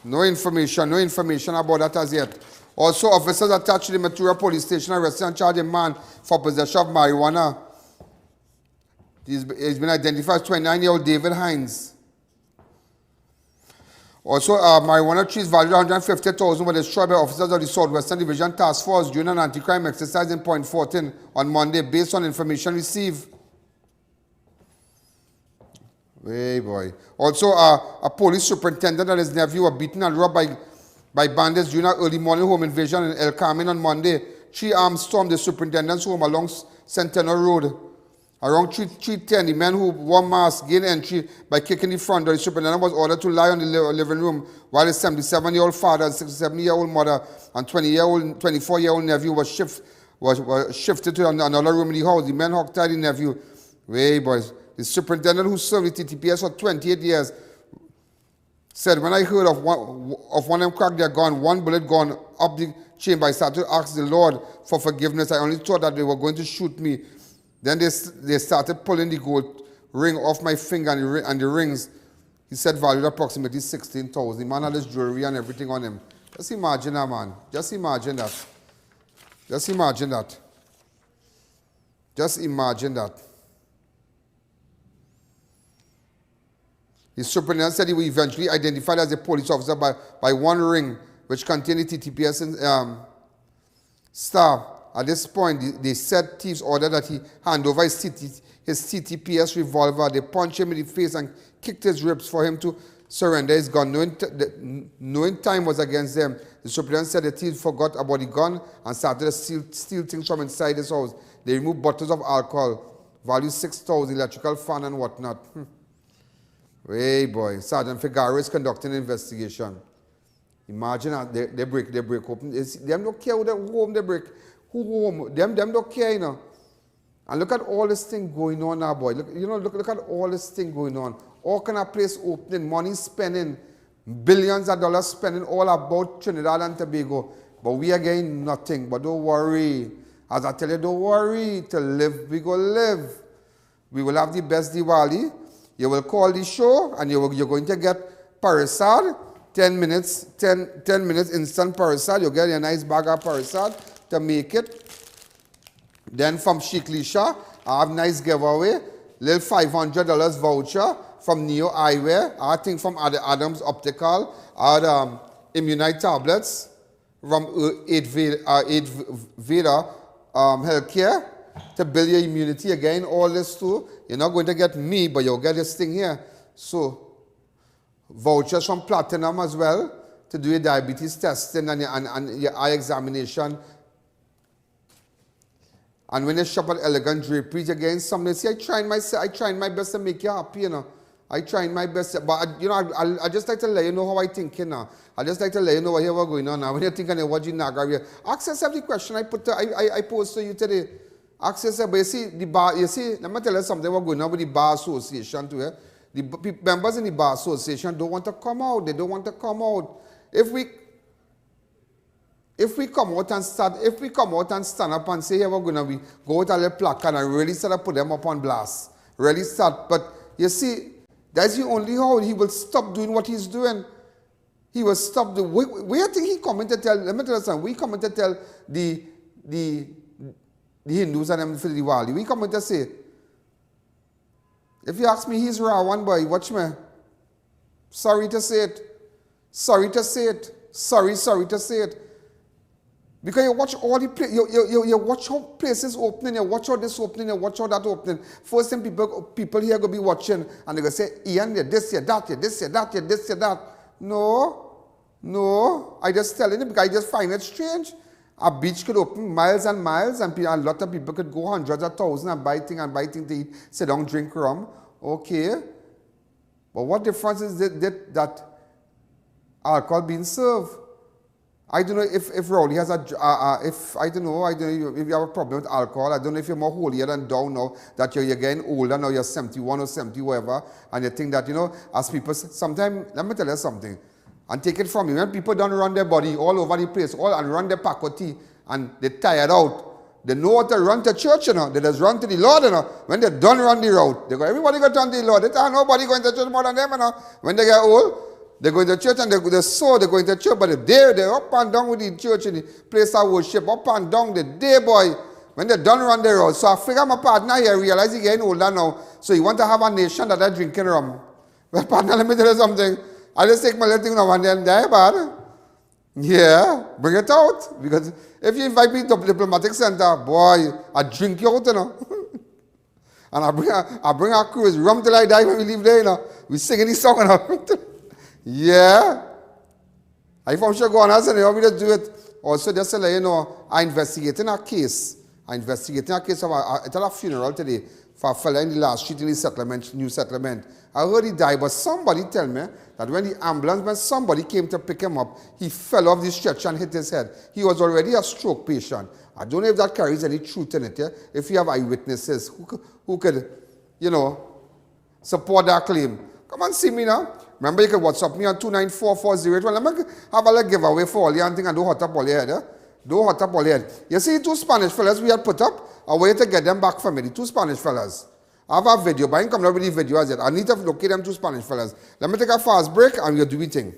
No information about that as yet. Also, officers attached to the Matura police station arrested and charged a man for possession of marijuana. He's been identified as 29-year-old David Hines. Also, marijuana trees valued $150,000 were destroyed by officers of the Southwestern Division Task Force during an anti-crime exercise in Point 14 on Monday based on information received. Hey boy. Also, a police superintendent and his nephew were beaten and robbed by bandits during an early morning home invasion in El Carmen on Monday. 3 armed stormed the superintendent's home along Centennial Road. Around 3:10, the men who wore masks gained entry by kicking the front door. The superintendent was ordered to lie on the living room while his 77-year-old father, 67-year-old mother, and 24-year-old nephew was shifted to another room in the house. The men hogtied the nephew. Hey boys. The superintendent who served the TTPS for 28 years said, when I heard of one of them crack their gun, one bullet gone up the chamber, I started to ask the Lord for forgiveness. I only thought that they were going to shoot me. Then they started pulling the gold ring off my finger and the rings, he said, valued approximately $16,000. The man had his jewelry and everything on him. Just imagine that, man. Just imagine that. The superintendent said he was eventually identified as a police officer by one ring, which contained a TTPS star. At this point, they said thieves ordered that he hand over his TTPS revolver. They punched him in the face and kicked his ribs for him to surrender his gun. Knowing time was against them, the superintendent said the thieves forgot about the gun and started to steal things from inside his house. They removed bottles of alcohol, value 6,000, electrical fan and whatnot. Hey boy, Sergeant Figaro is conducting an investigation. Imagine they break open. Them don't care who home they break. Who home? Them don't care, you know. And look at all this thing going on now, boy. Look at all this thing going on. All kind of place opening, money spending, billions of dollars spending all about Trinidad and Tobago. But we are getting nothing. But don't worry. As I tell you, don't worry. To live, we go live. We will have the best Diwali. You will call the show and you're going to get parasad. 10 minutes instant parasad. You'll get a nice bag of parasad to make it. Then from Shiklisha, I have nice giveaway. Little $500 voucher from Neo Eyewear. I think from Adams Optical. I had Immunite tablets from ADVERTISE Healthcare to build your immunity again. All this too. You're not going to get me, but you'll get this thing here. So, vouchers from Platinum as well to do your diabetes testing and your eye examination. And when you shop at Elegant Draperies again, somebody say, I tried my best to make you happy, you know. I tried my best, but I just like to let you know how I think, you know. I just like to let you know what here going on now. When you think of what you naga, ask yourself the question I posed to you today. Ask yourself, but you see, the bar, let me tell you something what's going on with the Bar Association too. Eh? The members in the Bar Association don't want to come out. They don't want to come out. If we come out and stand up and say, hey, we're going to go out a little placard and really start to put them up on blast. Really start. But you see, that's the only how he will stop doing what he's doing. He will stop the we I think he come to tell, let me tell you something, we come to tell the Hindus and them for the Diwali. We come to say, if you ask me, he's raw one boy, watch me. Sorry to say it. Sorry to say it. Sorry to say it. Because you watch all the you watch how places opening, you watch how this opening, you watch how that opening. First thing people here go be watching and they go say, Ian, you're this, you're that, you're this, you're that, you're this, you're that. No. I just telling you because I just find it strange. A beach could open miles and miles and a lot of people could go hundreds of thousands and buy things to eat, sit down, drink rum. Okay. But what difference is that alcohol being served? I don't know if Rowley has I don't know if you have a problem with alcohol. I don't know if you're more holier than thou now, that you're getting older now, you're 71 or 70, whatever, and you think that, you know, as people, sometimes, let me tell you something, and take it from me, when people don't run their body all over the place, and run their pakoti, and they're tired out, they know what to run to church, you know, they just run to the Lord, you know, when they don't run the route, they go, everybody go turn to the Lord, they tell nobody going to church more than them, you know, when they get old, they go into church and they're going to church, but they're up and down with the church in the place of worship, up and down the day, boy. When they're done run the road. So I figure my partner here realize he's getting older now. So he want to have a nation that are drinking rum. Well, partner, let me tell you something. I just take my little thing now and then die, bad. Yeah, bring it out. Because if you invite me to the diplomatic center, boy, I drink you out, you know. And I bring our crews rum till I die when we leave there, you know. We singing this song and I yeah. I from sure go on and say, you want me to do it. Also, just to let you know, I investigating a case. Of a funeral today for a fella in the last street in the settlement, new settlement. I heard he died, but somebody tell me that when somebody came to pick him up, he fell off the stretcher and hit his head. He was already a stroke patient. I don't know if that carries any truth in it. Yeah? If you have eyewitnesses who could, you know, support that claim. Come and see me now. Remember, you can WhatsApp me on 2944081. Let me have a little giveaway for all you and don't hot up all your head. Don't hot up all your head. You see, 2 Spanish fellas we had put up, a way to get them back for me. The 2 Spanish fellas. I have a video, but I ain't come up with the video as yet. I need to locate them 2 Spanish fellas. Let me take a fast break and we'll do the thing.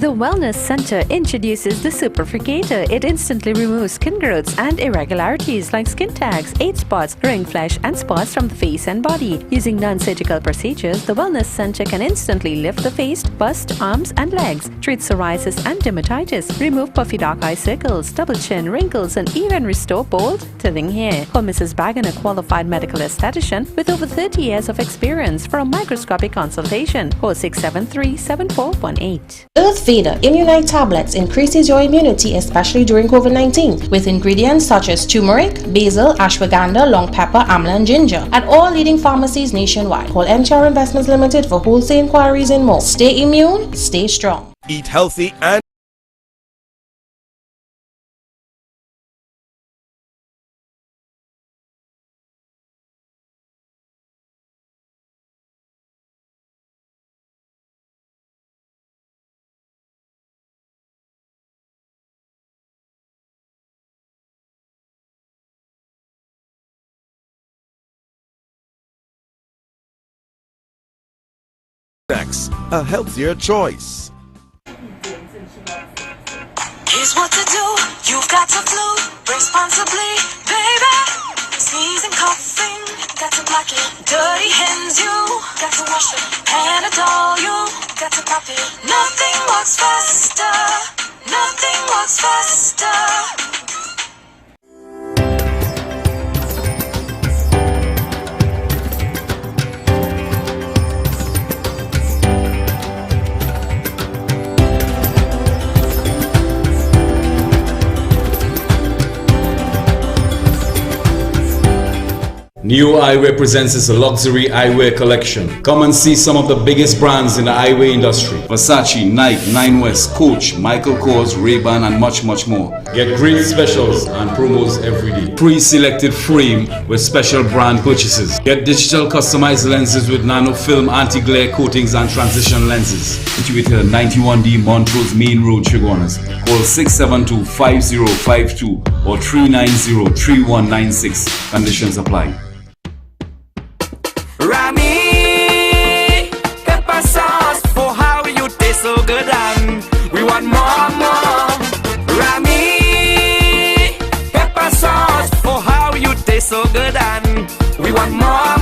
The Wellness Center introduces the Superfricator. It instantly removes skin growths and irregularities like skin tags, age spots, ring flesh, and spots from the face and body. Using non-surgical procedures, the Wellness Center can instantly lift the face, bust, arms, and legs, treat psoriasis and dermatitis, remove puffy dark eye circles, double chin, wrinkles, and even restore bald, thinning hair. Call Mrs. Bagan, a qualified medical esthetician with over 30 years of experience, for a microscopic consultation. Call 673-7418. Earth Vader Immunite Tablets increases your immunity, especially during COVID-19, with ingredients such as turmeric, basil, ashwagandha, long pepper, amla, and ginger at all leading pharmacies nationwide. Call MTR Investments Limited for wholesale inquiries and more. Stay immune, stay strong. Eat healthy and a healthier choice. Here's what to do. You've got to flu responsibly, baby. Sneezing, coughing, got to block it. Dirty hands, you got to wash it. Panadol, you got to pop it. Nothing works faster. Nothing works faster. New Eyewear presents its luxury eyewear collection. Come and see some of the biggest brands in the eyewear industry. Versace, Nike, Nine West, Coach, Michael Kors, Ray-Ban, and much more. Get great specials and promos every day. Pre-selected frame with special brand purchases. Get digital customized lenses with nano film anti-glare coatings and transition lenses. Situated at 91D Montrose Main Road, Chaguanas. Call 672-5052 or 390-3196. Conditions apply. Rami, pepper sauce for how you taste so good and we want more. Rami, pepper sauce for how you taste so good and we want more.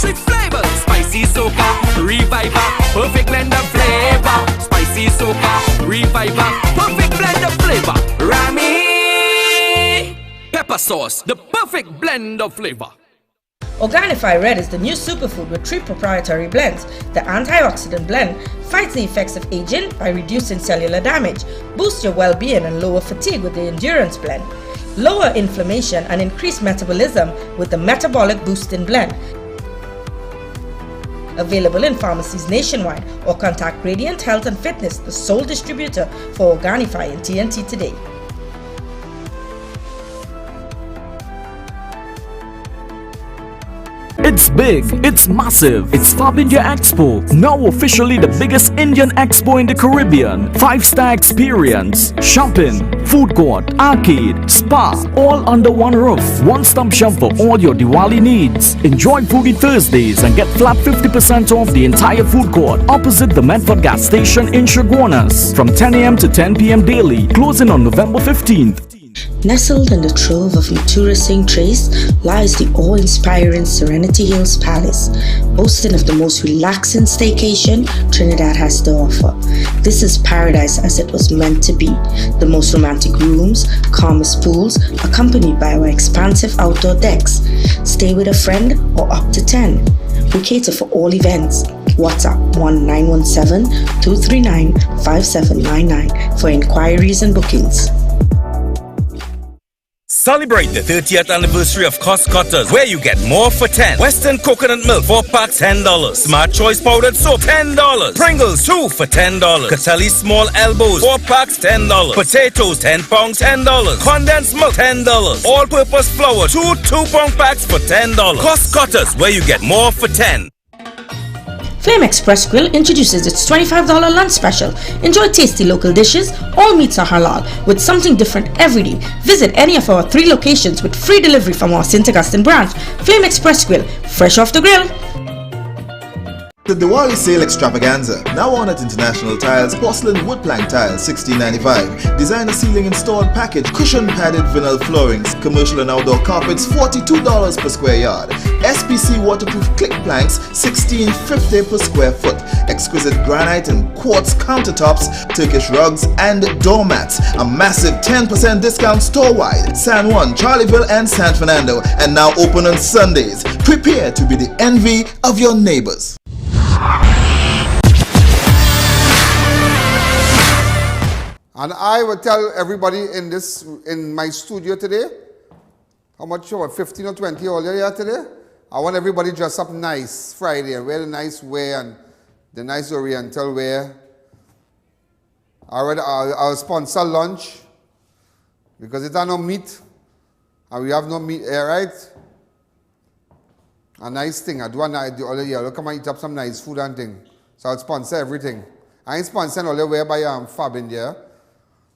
6 flavors, spicy soca, reviver, perfect blend of flavor. Spicy soca, reviver, perfect blend of flavor. Rami, pepper sauce, the perfect blend of flavor. Organifi Red is the new superfood with 3 proprietary blends. The antioxidant blend fights the effects of aging by reducing cellular damage, boosts your well-being and lower fatigue with the endurance blend, lower inflammation and increase metabolism with the metabolic boosting blend. Available in pharmacies nationwide, or contact Radiant Health and Fitness, the sole distributor for Organifi in TNT today. It's big, it's massive, it's Fab India Expo, now officially the biggest Indian expo in the Caribbean. 5-star experience, shopping, food court, arcade, spa, all under one roof. One-stop shop for all your Diwali needs. Enjoy Foodie Thursdays and get flat 50% off the entire food court opposite the Medford gas station in Chaguanas from 10 a.m. to 10 p.m. daily, closing on November 15th. Nestled in the trove of Matura Singh Trace lies the awe-inspiring Serenity Hills Palace, boasting of the most relaxing staycation Trinidad has to offer. This is paradise as it was meant to be. The most romantic rooms, calmest pools, accompanied by our expansive outdoor decks. Stay with a friend or up to 10. We cater for all events. WhatsApp 1917-239-5799 for inquiries and bookings. Celebrate the 30th anniversary of Cost Cutters, where you get more for 10. Western coconut milk, 4 packs, $10. Smart Choice powdered soap, $10. Pringles, 2 for $10. Catelli small elbows, 4 packs, $10. Potatoes, 10 pounds, $10. Condensed milk, $10. All-purpose flour, 2 2-pound packs for $10. Cost Cutters, where you get more for 10. Flame Express Grill introduces its $25 lunch special. Enjoy tasty local dishes. All meats are halal with something different every day. Visit any of our 3 locations with free delivery from our St. Augustine branch. Flame Express Grill, fresh off the grill. The Diwali Sale Extravaganza, now on at International Tiles, porcelain wood plank tiles, $16.95. Designer ceiling installed package, cushion padded vinyl floorings, commercial and outdoor carpets, $42 per square yard. SPC waterproof click planks, $16.50 per square foot. Exquisite granite and quartz countertops, Turkish rugs and doormats. A massive 10% discount store-wide. San Juan, Charleville and San Fernando, and now open on Sundays. Prepare to be the envy of your neighbors. And I will tell everybody in my studio today, how much, 15 or 20 all here today? I want everybody dress up nice Friday and wear the nice wear and the nice oriental wear. I'll sponsor lunch because it are no meat and we have no meat here, right? A nice thing. I do a night all year. I'll come and eat up some nice food and thing. So I'll sponsor everything. I ain't sponsoring all the way by Fab India.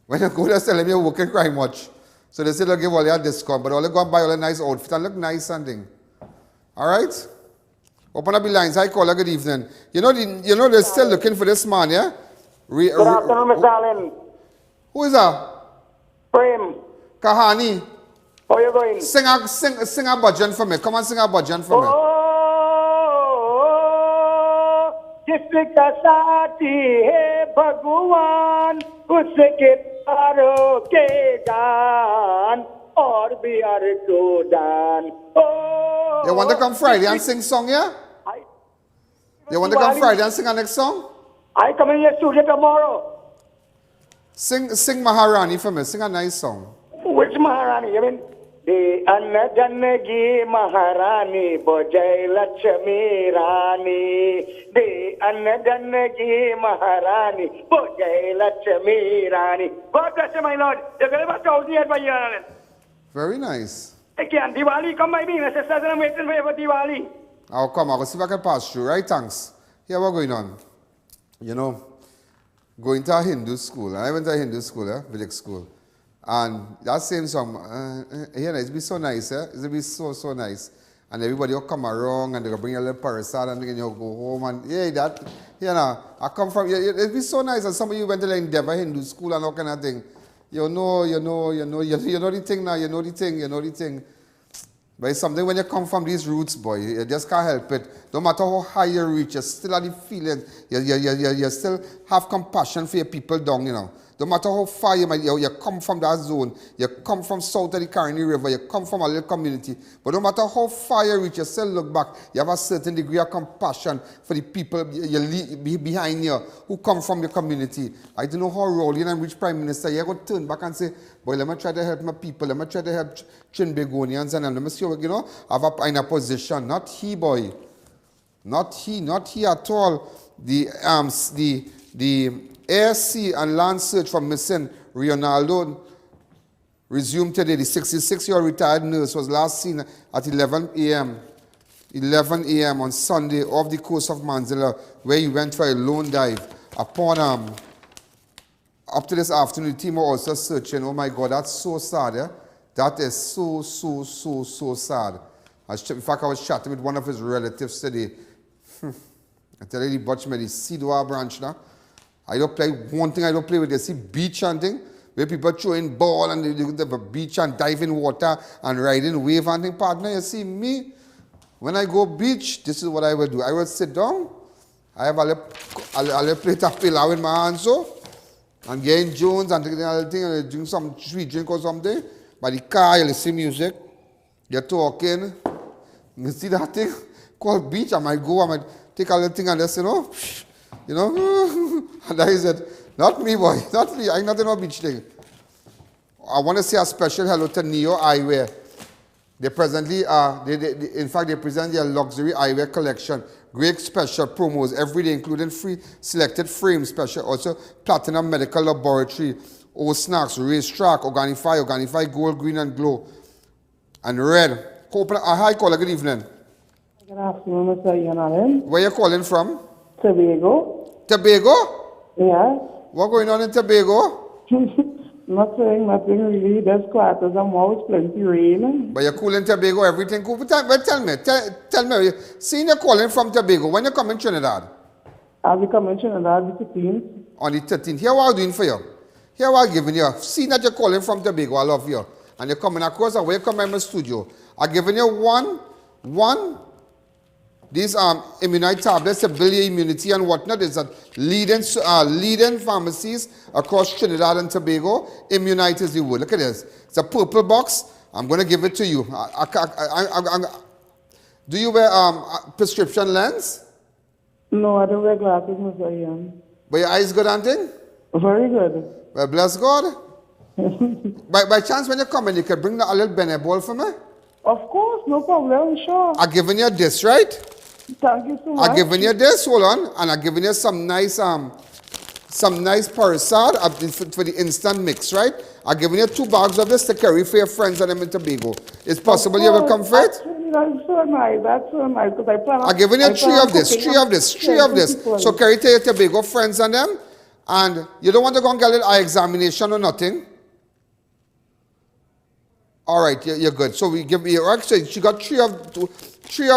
When you go there, tell them you're working cry much. So they say they'll give all your discount, but all they go and buy all the nice outfit and look nice and thing. Alright? Open up the lines. Hi, caller, good evening. You know they're still looking for this man, yeah? Good afternoon, Mr. Allen. Who is that? Prem. Kahani. How are you going? Sing a bhajan for me. Come on, sing a bhajan for me. जिसका साथी है भगवान उसके तारों के गान और भी हर को दान. You want to come Friday and sing song, yeah? You want to come Friday and sing our next song? I come in your studio tomorrow. Sing Maharani for me. Sing a nice song. Which Maharani? I mean, the Annadannagi Maharani Bojai Lakshmi Rani. The Annadannagi Maharani Bojai Lakshmi Rani. God bless you, my Lord. You're going to have 1,000 years by year, Alan. Very nice. Again, Diwali, come by me. My sisters and I'm waiting for you for Diwali. I'll come. I'll see if I can pass through. Right, thanks. Here, what's going on? You know, going to a Hindu school. I went to a Hindu school, village school. And that same song, it's be so nice, It'll be so nice. And everybody will come around and they'll bring a little parasol and then you'll go home and, I come from, it'll be so nice. And some of you went to the Endeavor Hindu school and all kind of thing. You know the thing now, you know the thing. But it's something when you come from these roots, boy, you just can't help it. No matter how high you reach, you still have the feeling, you still have compassion for your people down, No matter how far you come from that zone, you come from south of the Caroni River, you come from a little community, but no matter how far you reach, you still look back, you have a certain degree of compassion for the people behind you who come from your community. I don't know how Rowling and which Prime Minister, you're going to turn back and say, boy, let me try to help my people, let me try to help Trinbagonians, and let me see, I'm in a position. Not he, boy. Not he at all. The air, sea, and land search for missing Ronaldo resumed today. The 66-year-old retired nurse was last seen at 11 a.m. on Sunday off the coast of Manzilla, where he went for a lone dive. Up to this afternoon, the team were also searching. Oh my God, that's so sad, yeah? That is so sad. In fact, I was chatting with one of his relatives today. I tell you, the butch me, the Sidwa branch now. One thing I don't play with, you see beach and thing, where people throwing ball and they have a beach and dive in water and riding wave and thing. Partner, you see me, when I go beach, this is what I will do. I will sit down, I have a little plate of pilau in my hand so, and getting Jones and taking a little thing and drink some sweet drink or something. By the car, you listen music, you're talking, you see that thing called beach, I might take a little thing and just, and that is it. Not me, boy. Not me. I'm not in a beach thing. I want to say a special hello to Neo Eyewear. They presently in fact, they present their luxury eyewear collection. Great special promos every day, including free selected frame special, also platinum medical laboratory, old snacks, racetrack, Organifi gold, green and glow, and red. Hi, caller. Good evening. Good afternoon, Mr. Ian Alleyne. Where you calling from? Tobago. Tobago? Yes. What going on in Tobago? Nothing really. There's quiet as a mouse, plenty rain. But you're cool in Tobago, everything cool. But tell me, seeing you're calling from Tobago, when you come in Trinidad? I'll be coming to Trinidad the 15th. On the 13th. Here what I'm doing for you. Here what I'm giving you. Seeing that you're calling from Tobago, I love you. And you're coming across and welcome in my studio. I'm giving you these immunite tablets to build your immunity and whatnot. It's a leading pharmacies across Trinidad and Tobago. Immunite is the word. Look at this. It's a purple box. I'm going to give it to you. Do you wear prescription lens? No, I don't wear glasses, Mr. Ian. But your eyes good, auntie? Very good. Well, bless God. by chance, when you come in, you can bring a little Benet ball for me? Of course, no problem, sure. I'm giving you this, right? Thank you so much. I'm giving you this, hold on, and I'm giving you some nice parasad for the instant mix, right? I'm giving you 2 bags of this to carry for your friends and them in Tobago. It's possible you will come for it? That's so nice. That's so nice. Because I plan I'm giving you 3 of this. So carry to your Tobago friends and them. And you don't want to go and get an eye examination or nothing. All right, you're good. So we give you, right? So she got 3 of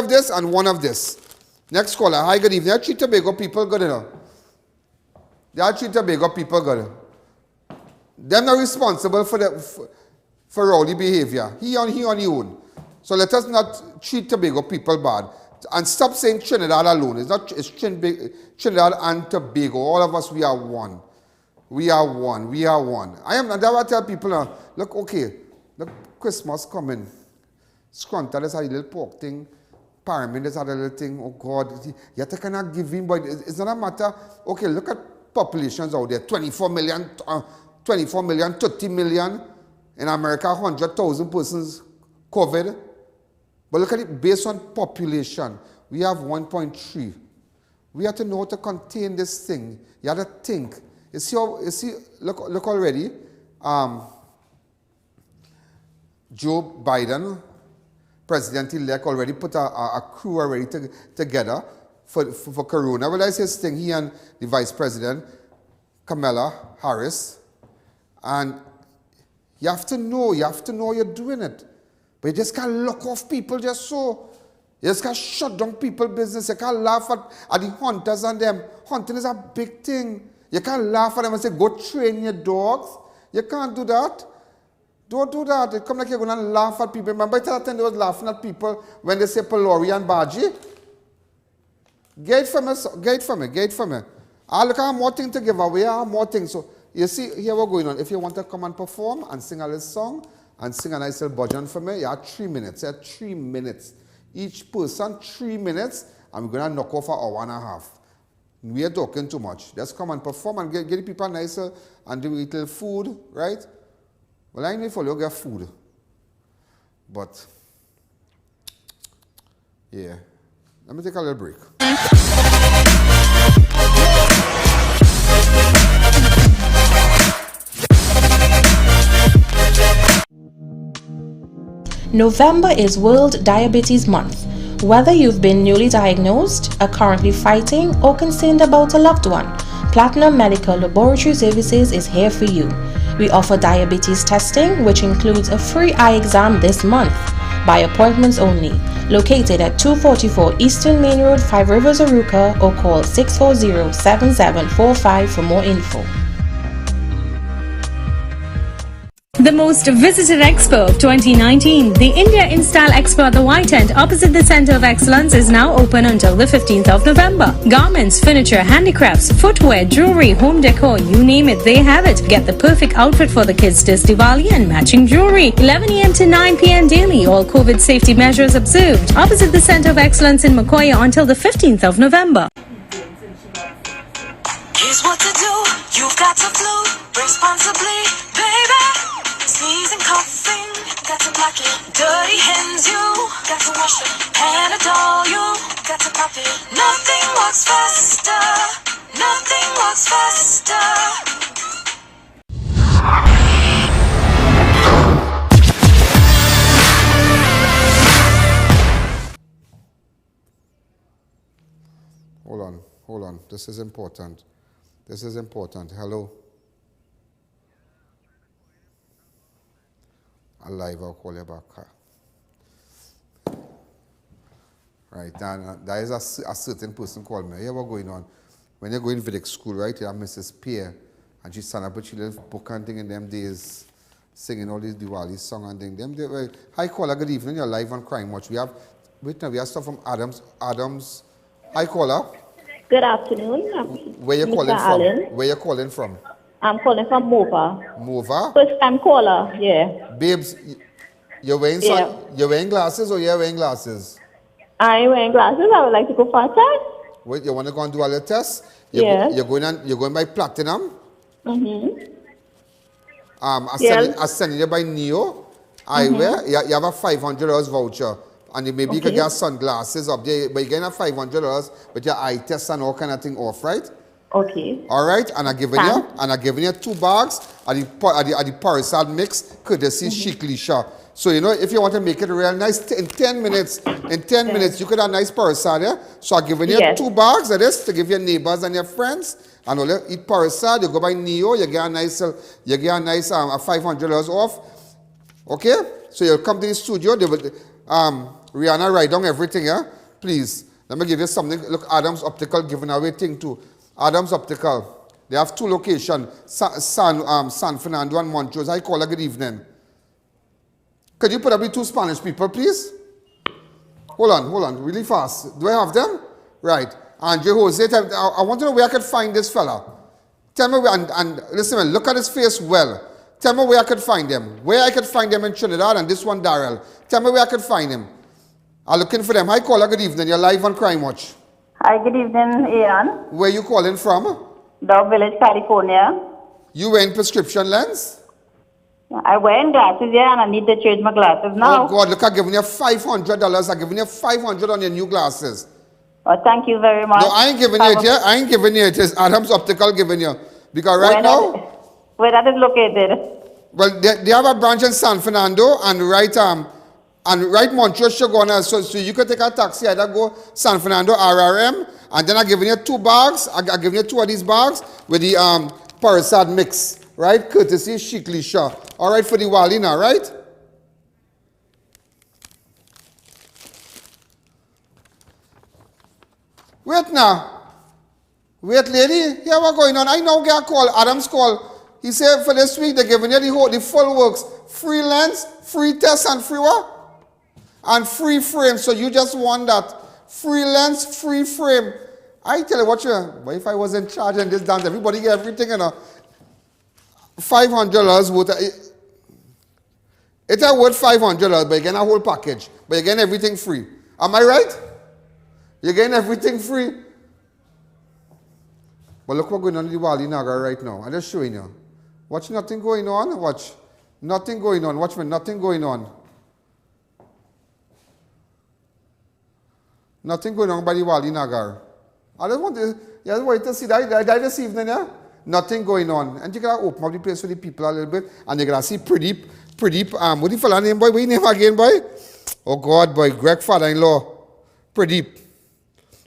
this and 1 of this. Next caller. Hi, good evening. I treat Tobago people good enough. They treat Tobago people good. They're not responsible for rowdy behavior. He on his own. So let us not treat Tobago people bad. And stop saying Trinidad alone. It's Trinidad and Tobago. All of us, we are one. We are one. We are one. And that's why I tell people now, look, okay, look, Christmas coming. Scrunta, there's a little pork thing. Pyramid, there's a little thing. Oh God, you have to kind of give in, but it's not a matter. Okay, look at populations out there. 24 million, 30 million. In America, 100,000 persons COVID. But look at it based on population. We have 1.3. We have to know how to contain this thing. You have to think. You see, look already. Joe Biden, President-elect, already put a crew already together for Corona. Well, that's his thing. He and the Vice President, Kamala Harris. And you have to know you're doing it. But you just can't lock off people just so. You just can't shut down people's business. You can't laugh at the hunters and them. Hunting is a big thing. You can't laugh at them and say, go train your dogs. You can't do that. Don't do that. It come like you're going to laugh at people. Remember that time they was laughing at people when they say Pelori and Baji? Get for me. I look, I have more things to give away. I have more things. So you see, here we're going on. If you want to come and perform and sing a little song, and sing a nice little bhajan for me, you have 3 minutes. You have 3 minutes. Each person, 3 minutes, and we're going to knock off an hour and a half. We are talking too much. Just come and perform and get the people nicer and do a little food, right? Well, I know for you get food. But, yeah. Let me take a little break. November is World Diabetes Month. Whether you've been newly diagnosed, are currently fighting, or concerned about a loved one, Platinum Medical Laboratory Services is here for you. We offer diabetes testing, which includes a free eye exam this month, by appointments only. Located at 244 Eastern Main Road, 5 Rivers, Aruca, or call 640-7745 for more info. The most visited expo 2019, the India InStyle Expo at the White End opposite the Center of Excellence is now open until the 15th of November. Garments, furniture, handicrafts, footwear, jewelry, home decor, you name it, they have it. Get the perfect outfit for the kids this Diwali and matching jewelry. 11 a.m. to 9 p.m. daily, all COVID safety measures observed. Opposite the Center of Excellence in Makoya until the 15th of November. Here's what to do, you've got to flu responsibly, baby. Sneezing, coughing, got to block it. Dirty hands, you got to wash it. Panadol, you got to pop it. Nothing works faster. Nothing works faster. Hold on. This is important. Hello. Alive, I'll call you back. Right, and there is a certain person called me. Here what's going on. When you're going to the school, right, you have Mrs. Pierre, and she stand up with your little book and thing in them days, singing all these Diwali song and thing. Hi, caller, good evening. You're live on Crime Watch. We have stuff from Adams. Hi, caller. Good afternoon. Where you calling from? Allen. Where you calling from? I'm calling from Mova. Mova? First time caller, yeah. Babes, you're wearing glasses or you're wearing glasses? I'm wearing glasses. I would like to go for a test. Wait, you want to go and do all your tests? Yes. You're going by Platinum? Mm-hmm. I send you by Neo Eyewear. You have a $500 voucher. And maybe you can get sunglasses up there, but you're getting a $500 with your eye test and all kind of thing off, right? Okay. All right, and I'm giving you 2 bags of the Parasol mix, courtesy Chic Lisha. So you know, if you want to make it real nice, in 10 minutes, you could have a nice Parasol, yeah? So I'm giving you 2 bags of this to give your neighbors and your friends. And all you eat Parasol, you go by Neo, you get a nice $500 off. Okay? So you'll come to the studio, they will Rihanna write down everything, yeah? Please. Let me give you something. Look, Adams Optical giving away thing too. Adams Optical. They have 2 locations, San Fernando and Montrose. I call her good evening. Could you put up the 2 Spanish people, please? Hold on, really fast. Do I have them? Right. Andre Jose, I want to know where I could find this fella. Tell me where, and listen, man, look at his face well. Tell me where I could find him. Where I could find him in Trinidad, and this one, Darrell. Tell me where I could find him. I'm looking for them. Hi, caller, good evening. You're live on Crime Watch. Hi, good evening, Ian. Where you calling from? Dog Village, California. You wearing prescription lens? I wear glasses, yeah, and I need to change my glasses now. Oh, God, look, I'm giving you $500. I'm giving you $500 on your new glasses. Oh, thank you very much. No, I ain't giving you it, yeah? I ain't giving you it. It's Adams Optical giving you. Because right now... Where that is located? Well, they have a branch in San Fernando and right Montrose, Shagona. So you could take a taxi, either go San Fernando, RRM, and then I'm giving you 2 bags. I'm giving you 2 of these bags with the Parasol mix, right? Courtesy Chic Lisha. All right, for the Diwali now, right? Wait now. Wait, lady. Here what's going on? I now get a call. Adam's call. He said for this week they're giving you the full works. Free lens, free test, and free what? And free frame. So you just want that. Free lens, free frame. I tell you what, but if I was in charge in this dance, everybody get everything, you know. $500 worth. It's worth $500, but you're getting a whole package. But you're getting everything free. Am I right? You're getting everything free. But look what's going on in Diwali Nagar right now. I'm just showing you. Watch nothing going on. Watch. Nothing going on. Watch me. Nothing going on. Nothing going on by Diwali Nagar. I just want to, wait to see that this evening, yeah? Nothing going on. And you gotta open up the place for the people a little bit. And you gotta see Pradeep, what the fella name, boy? What your name again, boy? Oh God, boy. Greg father-in-law. Pradeep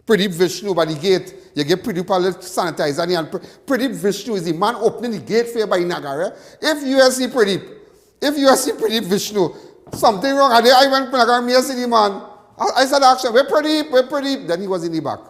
Vishnu by the gate. You get Pradeep a little sanitizer. And Pradeep Vishnu is the man opening the gate for you by Nagara. If you see Pradeep Vishnu, something wrong. I went to Nagara, me see the man. I said, action, where Pradeep? Then he was in the back.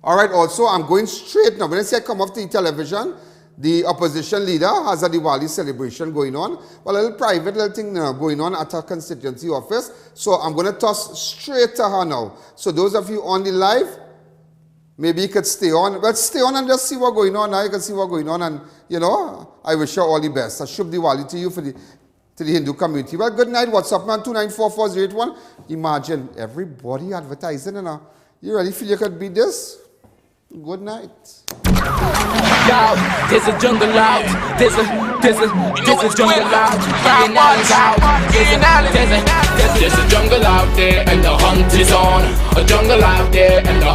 All right, also, I'm going straight now. When I say I come off the television, the opposition leader has a Diwali celebration going on. Well, a little private little thing going on at her constituency office. So I'm going to toss straight to her now. So those of you on the live, maybe you could stay on. Well, stay on and just see what's going on. Now you can see what's going on. And, you know, I wish you all the best. A Shubh Diwali to you to the Hindu community. Well, good night. WhatsApp man 2944081. Imagine everybody advertising. You really feel you could beat this? Good night. Yo, there's a jungle out. There's a jungle out. Ian Alleyne's out. There's a jungle out there and the hunt is on. A jungle out there and the